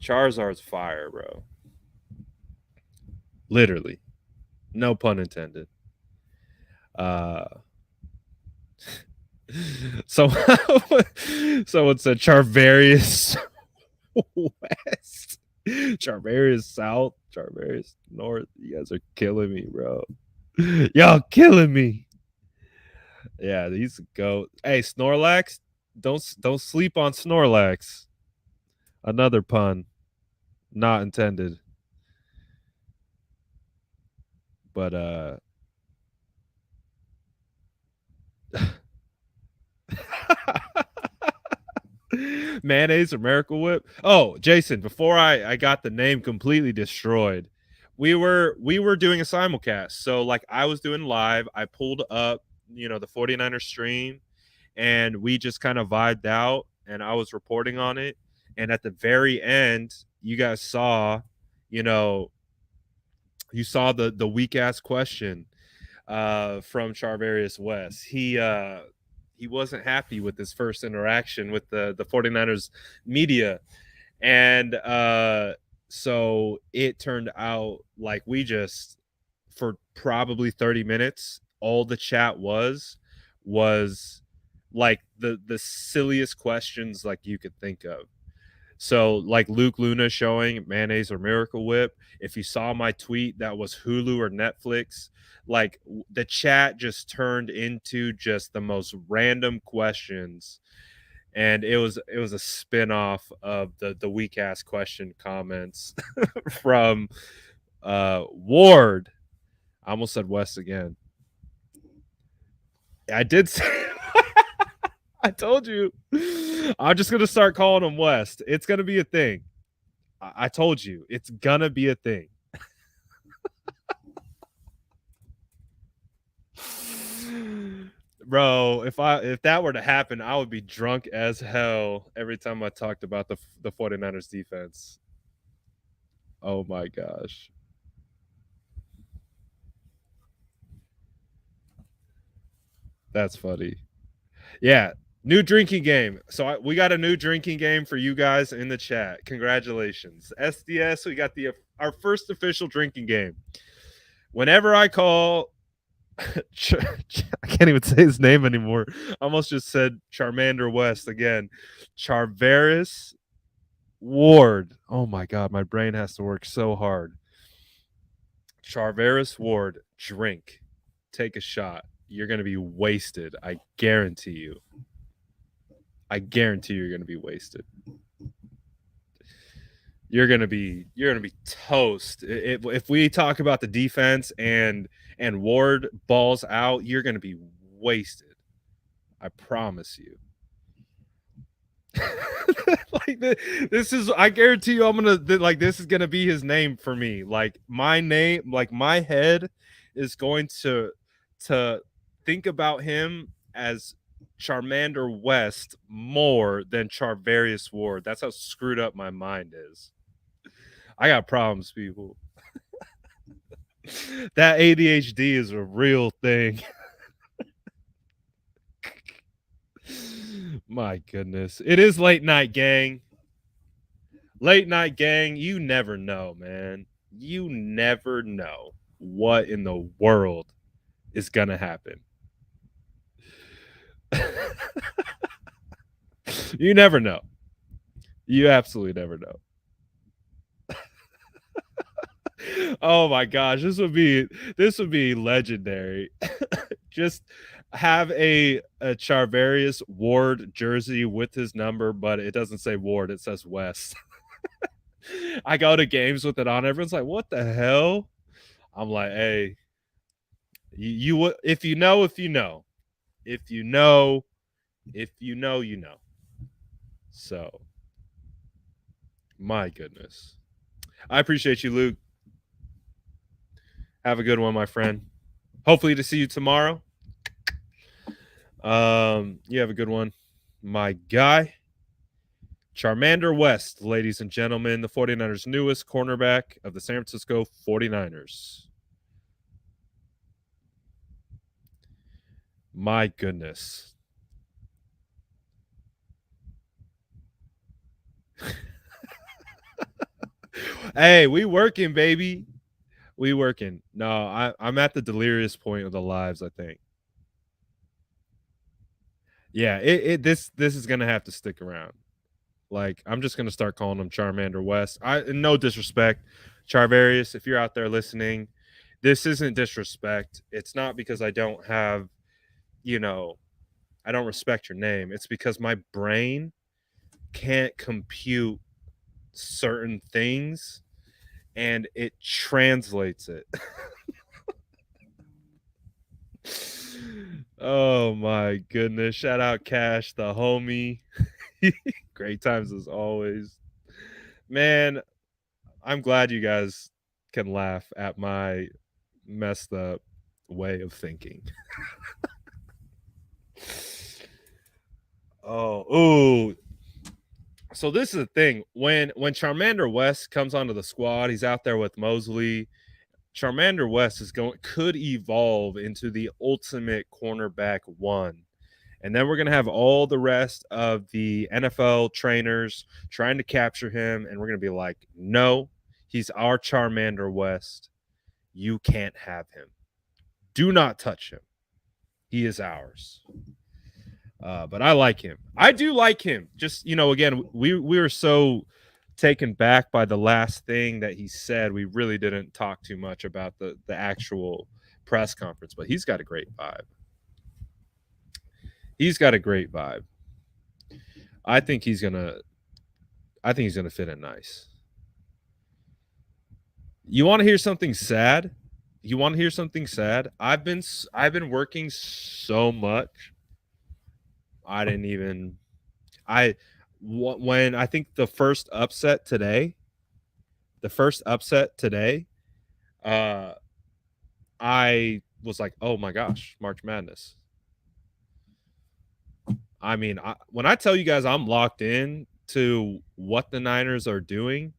A: Charizard's fire, bro. Literally. No pun intended. So someone said Charvarius West, Charvarius South, Charvarius North. You guys are killing me, bro. Y'all killing me. Yeah, these go. Hey, Snorlax, don't sleep on Snorlax. Another pun, not intended. But mayonnaise or Miracle Whip. Oh, Jason, before I got the name completely destroyed, we were doing a simulcast. So like I was doing live, I pulled up, the 49ers stream, and we just kind of vibed out, and I was reporting on it. And at the very end, you guys saw, you saw the weak ass question from Charvarius West. He wasn't happy with his first interaction with the 49ers media. And so it turned out like we just, for probably 30 minutes, all the chat was like the silliest questions like you could think of. So like Luke Luna showing mayonnaise or Miracle Whip. If you saw my tweet, that was Hulu or Netflix. Like the chat just turned into just the most random questions. And it was a spin-off of the weak ass question comments from Ward. I almost said West again. I did say I told you. I'm just gonna start calling him West. It's gonna be a thing. I told you, it's gonna be a thing. Bro, if that were to happen, I would be drunk as hell every time I talked about the 49ers defense. Oh my gosh. That's funny. Yeah, new drinking game. So we got a new drinking game for you guys in the chat. Congratulations. SDS, we got our first official drinking game. Whenever I call I can't even say his name anymore. I almost just said Charmander West again. Charvarius Ward. Oh my god, my brain has to work so hard. Charvarius Ward, drink. Take a shot. You're going to be wasted. I guarantee you. I guarantee you're going to be wasted. You're gonna be toast. If we talk about the defense and Ward balls out, you're gonna be wasted. I promise you. Like this is, I guarantee you, I'm gonna like this is gonna be his name for me. Like my name, like my head is going to think about him as Charmander West more than Charvarius Ward. That's how screwed up my mind is. I got problems, people. That ADHD is a real thing. My goodness. It is late night, gang. Late night, gang. You never know, man. You never know what in the world is going to happen. You never know. You absolutely never know. Oh my gosh, this would be legendary. Just have a Charvarius Ward jersey with his number, but it doesn't say Ward, it says West. I go to games with it on. Everyone's like, "What the hell?" I'm like, "Hey, you if you know, if you know, if you know, if you know, you know." So, my goodness, I appreciate you, Luke. Have a good one, my friend. Hopefully to see you tomorrow. You have a good one, my guy. Charmander West, ladies and gentlemen, the 49ers' newest cornerback of the San Francisco 49ers. My goodness. Hey, we working, baby. We working. No, I'm at the delirious point of the lives, I think. Yeah, this is gonna have to stick around. Like, I'm just gonna start calling him Charmander West. No disrespect, Charvarius, if you're out there listening, this isn't disrespect. It's not because I don't have, you know, I don't respect your name. It's because my brain can't compute certain things and it translates it. Oh my goodness. Shout out Cash, the homie. Great times as always. Man, I'm glad you guys can laugh at my messed up way of thinking. Ooh. So this is the thing. When Charmander West comes onto the squad, he's out there with Mosley. Charmander West could evolve into the ultimate cornerback one. And then we're going to have all the rest of the NFL trainers trying to capture him. And we're going to be like, no, he's our Charmander West. You can't have him. Do not touch him. He is ours. But I like him. I do like him. Just, again, we were so taken back by the last thing that he said. We really didn't talk too much about the actual press conference, but he's got a great vibe. He's got a great vibe. I think he's gonna fit in nice. You want to hear something sad? I've been working so much. When I think the first upset today, I was like, oh my gosh, March Madness. I mean, when I tell you guys I'm locked in to what the Niners are doing,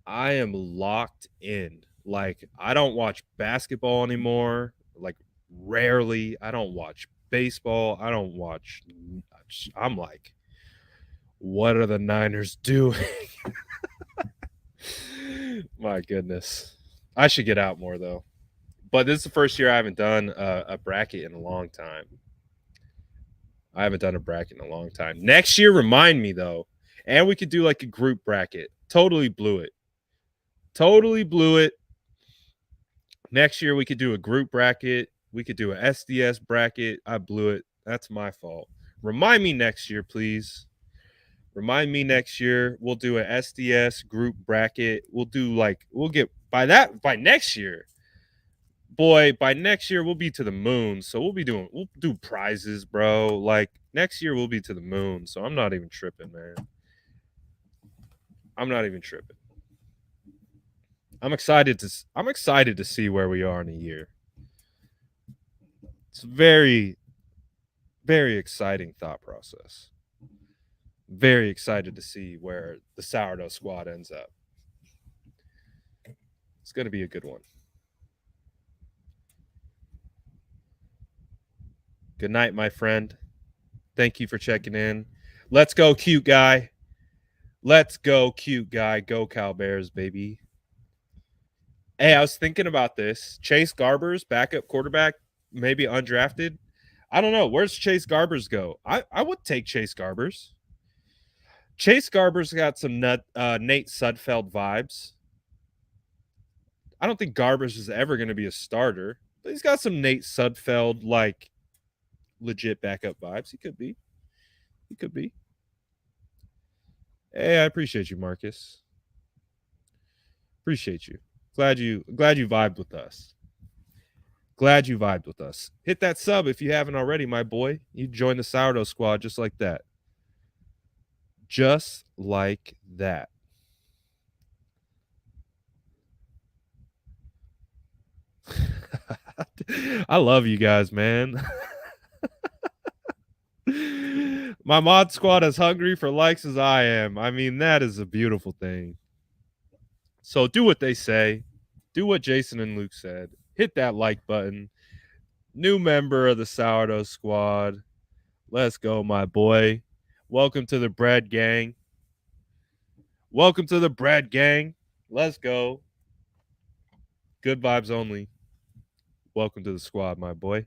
A: I am locked in. Like, I don't watch basketball anymore. Like, rarely. I don't watch baseball. I'm like, what are the Niners doing? My goodness. I should get out more, though. But this is the first year I haven't done a bracket in a long time. Next year, remind me, though. And we could do like a group bracket. Totally blew it. Next year, we could do a group bracket. We could do a SDS bracket. I blew it. That's my fault. Remind me next year, please. Remind me next year. We'll do a SDS group bracket. By next year. Boy, by next year we'll be to the moon. So we'll do prizes, bro. Like, next year we'll be to the moon. So I'm not even tripping, man. I'm not even tripping. I'm excited to see where we are in a year. It's very, very exciting thought process. Very excited to see where the sourdough squad ends up. It's going to be a good one. Good night, my friend. Thank you for checking in. Let's go, cute guy. Go Cal Bears, baby. Hey, I was thinking about this. Chase Garbers, backup quarterback, maybe undrafted. I don't know. Where's Chase Garbers go? I would take Chase Garbers. Chase Garbers got some Nate Sudfeld vibes. I don't think Garbers is ever going to be a starter, but he's got some Nate Sudfeld, like, legit backup vibes. He could be. Hey, I appreciate you, Marcus. Appreciate you. Glad you vibed with us. Hit that sub if you haven't already, my boy. You join the sourdough squad just like that. I love you guys, man. My mod squad is hungry for likes as I am. I mean, that is a beautiful thing. So do what they say. Do what Jason and Luke said. Hit that like button. New member of the Sourdough Squad. Let's go, my boy. Welcome to the Bread Gang. Welcome to the Bread Gang. Let's go. Good vibes only. Welcome to the squad, my boy.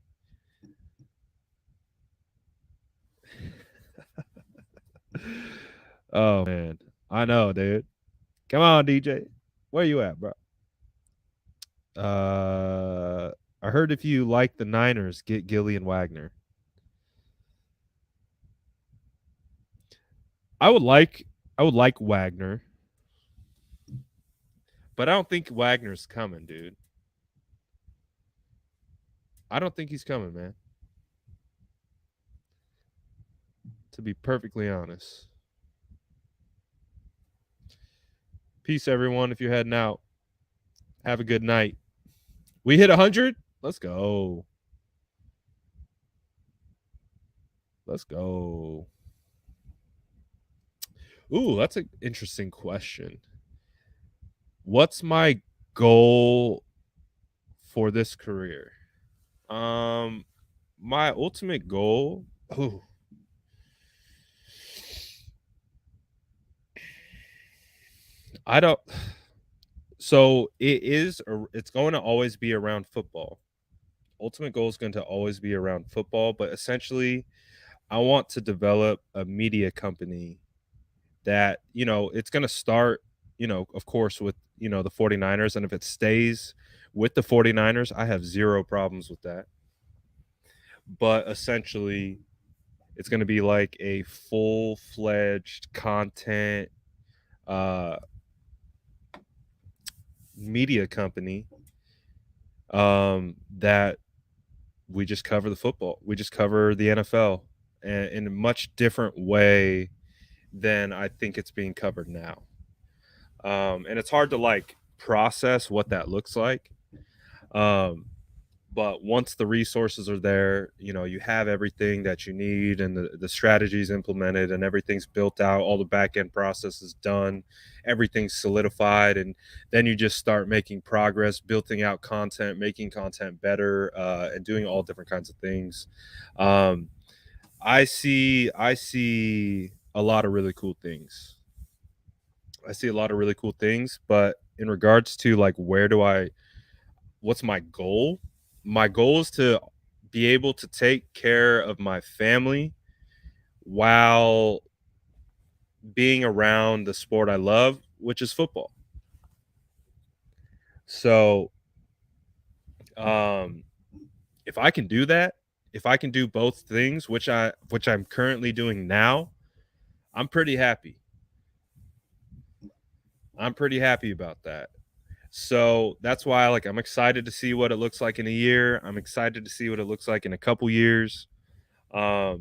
A: Oh man, I know, dude. Come on, DJ. Where you at, bro? I heard if you like the Niners, get Gillian Wagner. I would like Wagner, but I don't think Wagner's coming, dude. I don't think he's coming, man. To be perfectly honest. Peace, everyone. If you're heading out, have a good night. We hit 100. Let's go. Let's go. Ooh, that's an interesting question. What's my goal for this career? My ultimate goal. Ooh. I don't. So it's going to always be around football. Ultimate goal is going to always be around football, but essentially, I want to develop a media company that, it's going to start, of course, with, the 49ers. And if it stays with the 49ers, I have zero problems with that. But essentially, it's going to be like a full-fledged content media company that we just cover the football. We just cover the NFL in a much different way than I think it's being covered now. And it's hard to like process what that looks like. But once the resources are there, you have everything that you need and the strategies implemented and everything's built out, all the back end process is done, everything's solidified, and then you just start making progress, building out content, making content better, and doing all different kinds of things. I see a lot of really cool things. But in regards to like what's my goal? My goal is to be able to take care of my family while being around the sport I love, which is football. So, if I can do that, if I can do both things, which I'm currently doing now, I'm pretty happy. I'm pretty happy about that. So that's why I'm excited to see what it looks like in a year. I'm excited to see what it looks like in a couple years. Because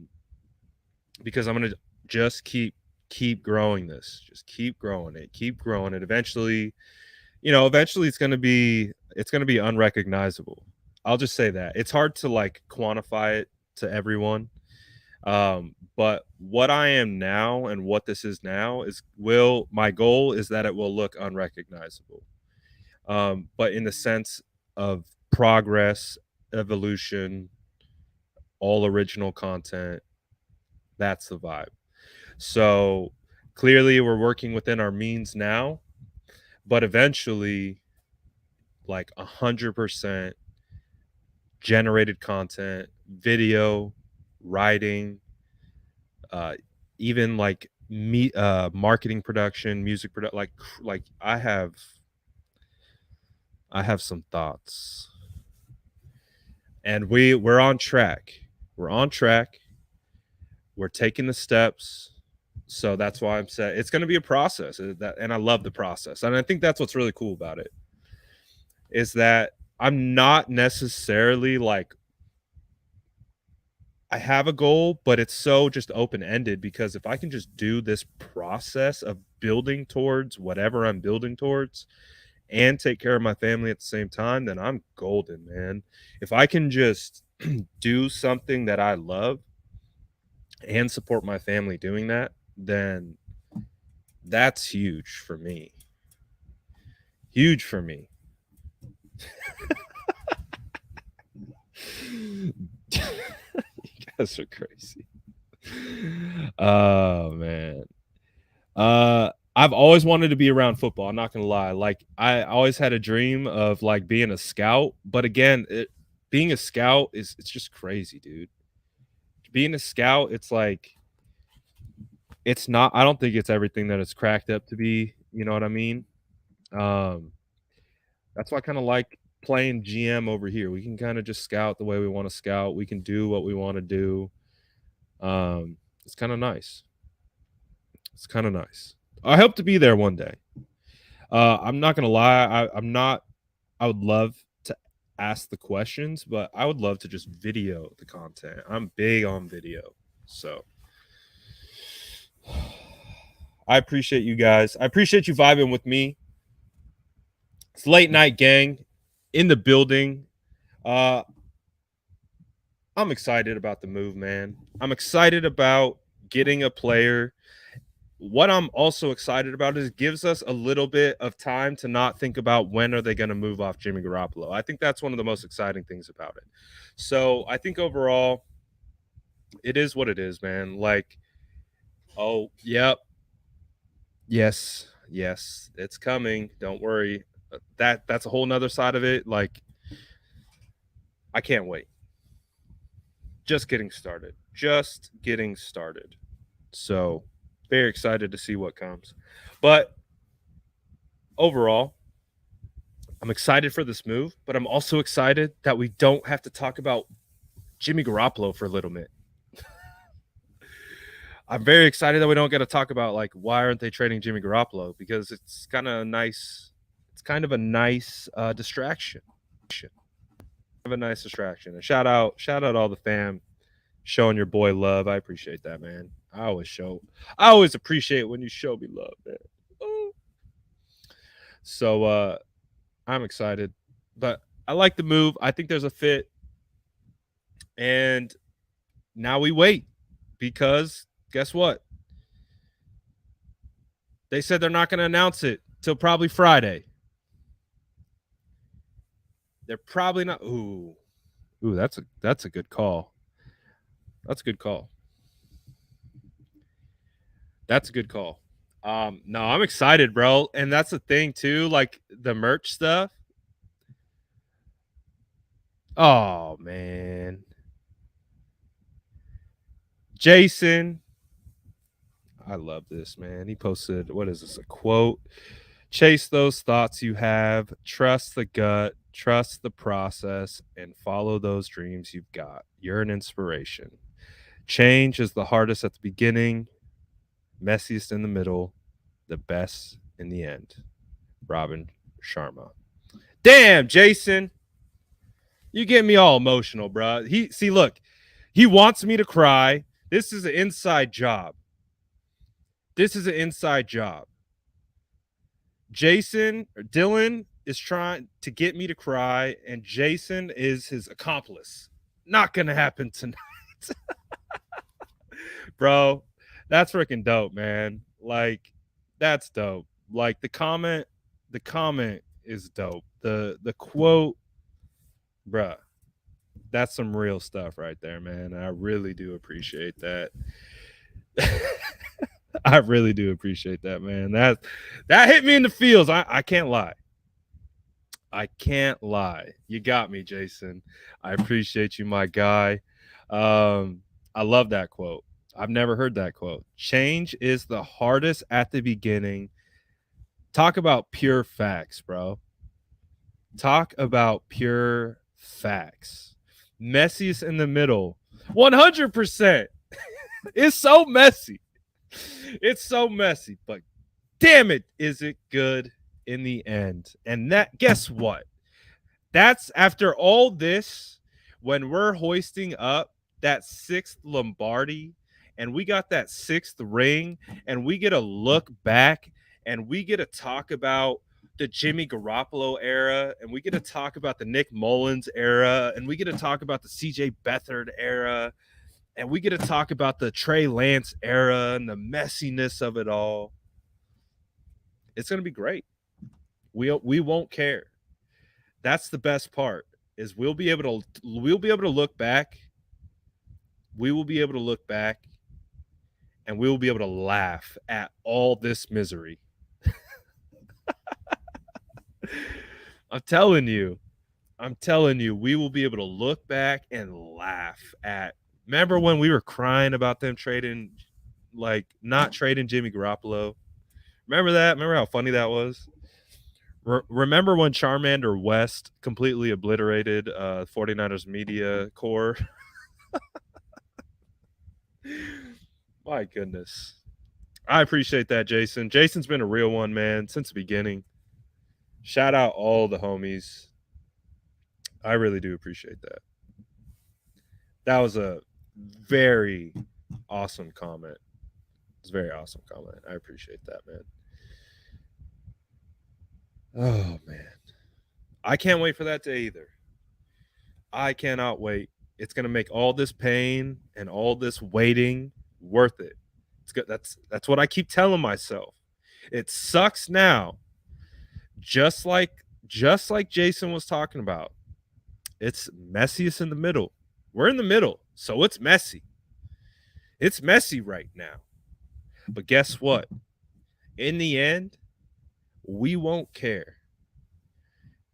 A: I'm gonna just keep growing this. Just keep growing it. Keep growing it. Eventually, it's gonna be unrecognizable. I'll just say that. It's hard to like quantify it to everyone. But what I am now and what this is now my goal is that it will look unrecognizable. But in the sense of progress, evolution, all original content, that's the vibe. So clearly we're working within our means now, but eventually, like 100% generated content, video, writing, even like marketing production, music production, like I have some thoughts. And we're on track. We're on track. We're taking the steps. So that's why I'm saying it's going to be a process, and I love the process. And I think that's what's really cool about it is that I'm not necessarily like I have a goal, but it's so just open-ended because if I can just do this process of building towards whatever I'm building towards and take care of my family at the same time, then I'm golden, man. If I can just do something that I love and support my family doing that, then that's huge for me. Huge for me. You guys are crazy. Oh man. I've always wanted to be around football. I'm not gonna lie. Like I always had a dream of like being a scout, but again, being a scout it's just crazy, dude. Being a scout, it's like it's not. I don't think it's everything that it's cracked up to be. You know what I mean? Um, that's why I kind of like playing GM over here. We can kind of just scout the way we want to scout. We can do what we want to do. It's kind of nice. It's kind of nice. I hope to be there one day. I'm not gonna lie. I'm not. I would love to ask the questions, but I would love to just video the content. I'm big on video, so I appreciate you guys. I appreciate you vibing with me. It's late night gang in the building. I'm excited about the move, man. I'm excited about getting a player. What I'm also excited about is it gives us a little bit of time to not think about when are they going to move off Jimmy Garoppolo. I think that's one of the most exciting things about it. So I think overall, it is what it is, man. Like, oh, yep, yes, it's coming. Don't worry. That's a whole nother side of it. Like, I can't wait. Just getting started. So very excited to see what comes. But overall, I'm excited for this move, but I'm also excited that we don't have to talk about Jimmy Garoppolo for a little bit. I'm very excited that we don't get to talk about like why aren't they trading Jimmy Garoppolo, because it's kind of a nice distraction. Have a nice distraction. And shout out all the fam showing your boy love. I appreciate that, man. I always appreciate when you show me love, man. Oh. So I'm excited. But I like the move. I think there's a fit. And now we wait, because guess what? They said they're not going to announce it till probably Friday. They're probably not. Ooh, that's a good call. That's a good call. No, I'm excited, bro. And that's the thing too, like the merch stuff. Oh man. Jason. I love this, man. He posted, what is this? A quote. Chase those thoughts you have, trust the gut, trust the process, and follow those dreams you've got. You're an inspiration. Change is the hardest at the beginning, messiest in the middle, the best in the end. Robin Sharma. Damn, Jason. You get me all emotional, bro. Look, he wants me to cry. This is an inside job. Jason or Dylan is trying to get me to cry, and Jason is his accomplice. Not gonna happen tonight. Bro, that's freaking dope, man. Like, that's dope. Like the comment is dope. The quote, bruh, that's some real stuff right there, man. I really do appreciate that. I really do appreciate that, man. That hit me in the feels. I can't lie. You got me, Jason. I appreciate you, my guy. I love that quote. I've never heard that quote. Change is the hardest at the beginning. Talk about pure facts, bro. Talk about pure facts. Messiest in the middle. 100%. It's so messy. It's so messy, but damn it, is it good in the end? And that, guess what? That's after all this, when we're hoisting up that 6th Lombardi and we got that 6th ring, and we get to look back and we get to talk about the Jimmy Garoppolo era, and we get to talk about the Nick Mullins era, and we get to talk about the CJ Beathard era, and we get to talk about the Trey Lance era and the messiness of it all. It's going to be great. We won't care. That's the best part, is we'll be able to look back. We will be able to look back and we will be able to laugh at all this misery. I'm telling you, we will be able to look back and laugh at. Remember when we were crying about them trading, like not trading Jimmy Garoppolo? Remember that? Remember how funny that was? Remember when Charmander West completely obliterated 49ers media core? My goodness. I appreciate that, Jason. Jason's been a real one, man, since the beginning. Shout out all the homies. I really do appreciate that. That was a very awesome comment. It's a very awesome comment. I appreciate that, man. Oh, man. I can't wait for that day either. I cannot wait. It's going to make all this pain and all this waiting worth it. It's good. That's what I keep telling myself. It sucks now. Just like Jason was talking about. It's messiest in the middle. We're in the middle, so it's messy. It's messy right now. But guess what? In the end, we won't care.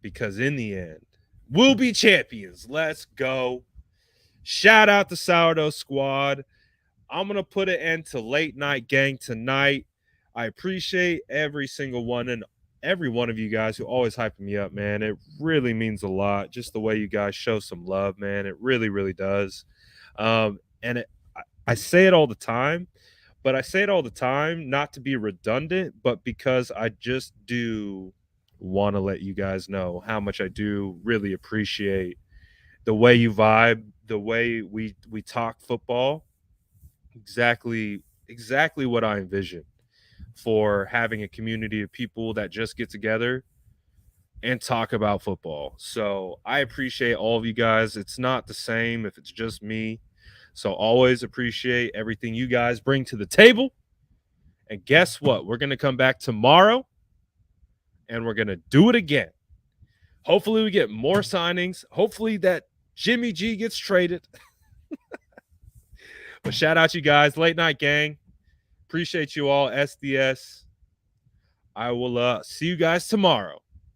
A: Because in the end, we'll be champions. Let's go. Shout out to Sourdough Squad. I'm going to put an end to Late Night Gang tonight. I appreciate every single one and every one of you guys who always hype me up, man. It really means a lot. Just the way you guys show some love, man. It really, really does. I say it all the time, but I say it all the time not to be redundant, but because I just do want to let you guys know how much I do really appreciate the way you vibe, the way we talk football. Exactly what I envision for having a community of people that just get together and talk about football. So I appreciate all of you guys. It's not the same if it's just me. So always appreciate everything you guys bring to the table. And guess what? We're going to come back tomorrow and we're going to do it again. Hopefully we get more signings. Hopefully that Jimmy G gets traded. But shout out you guys. Late Night Gang. Appreciate you all. SDS. I will see you guys tomorrow.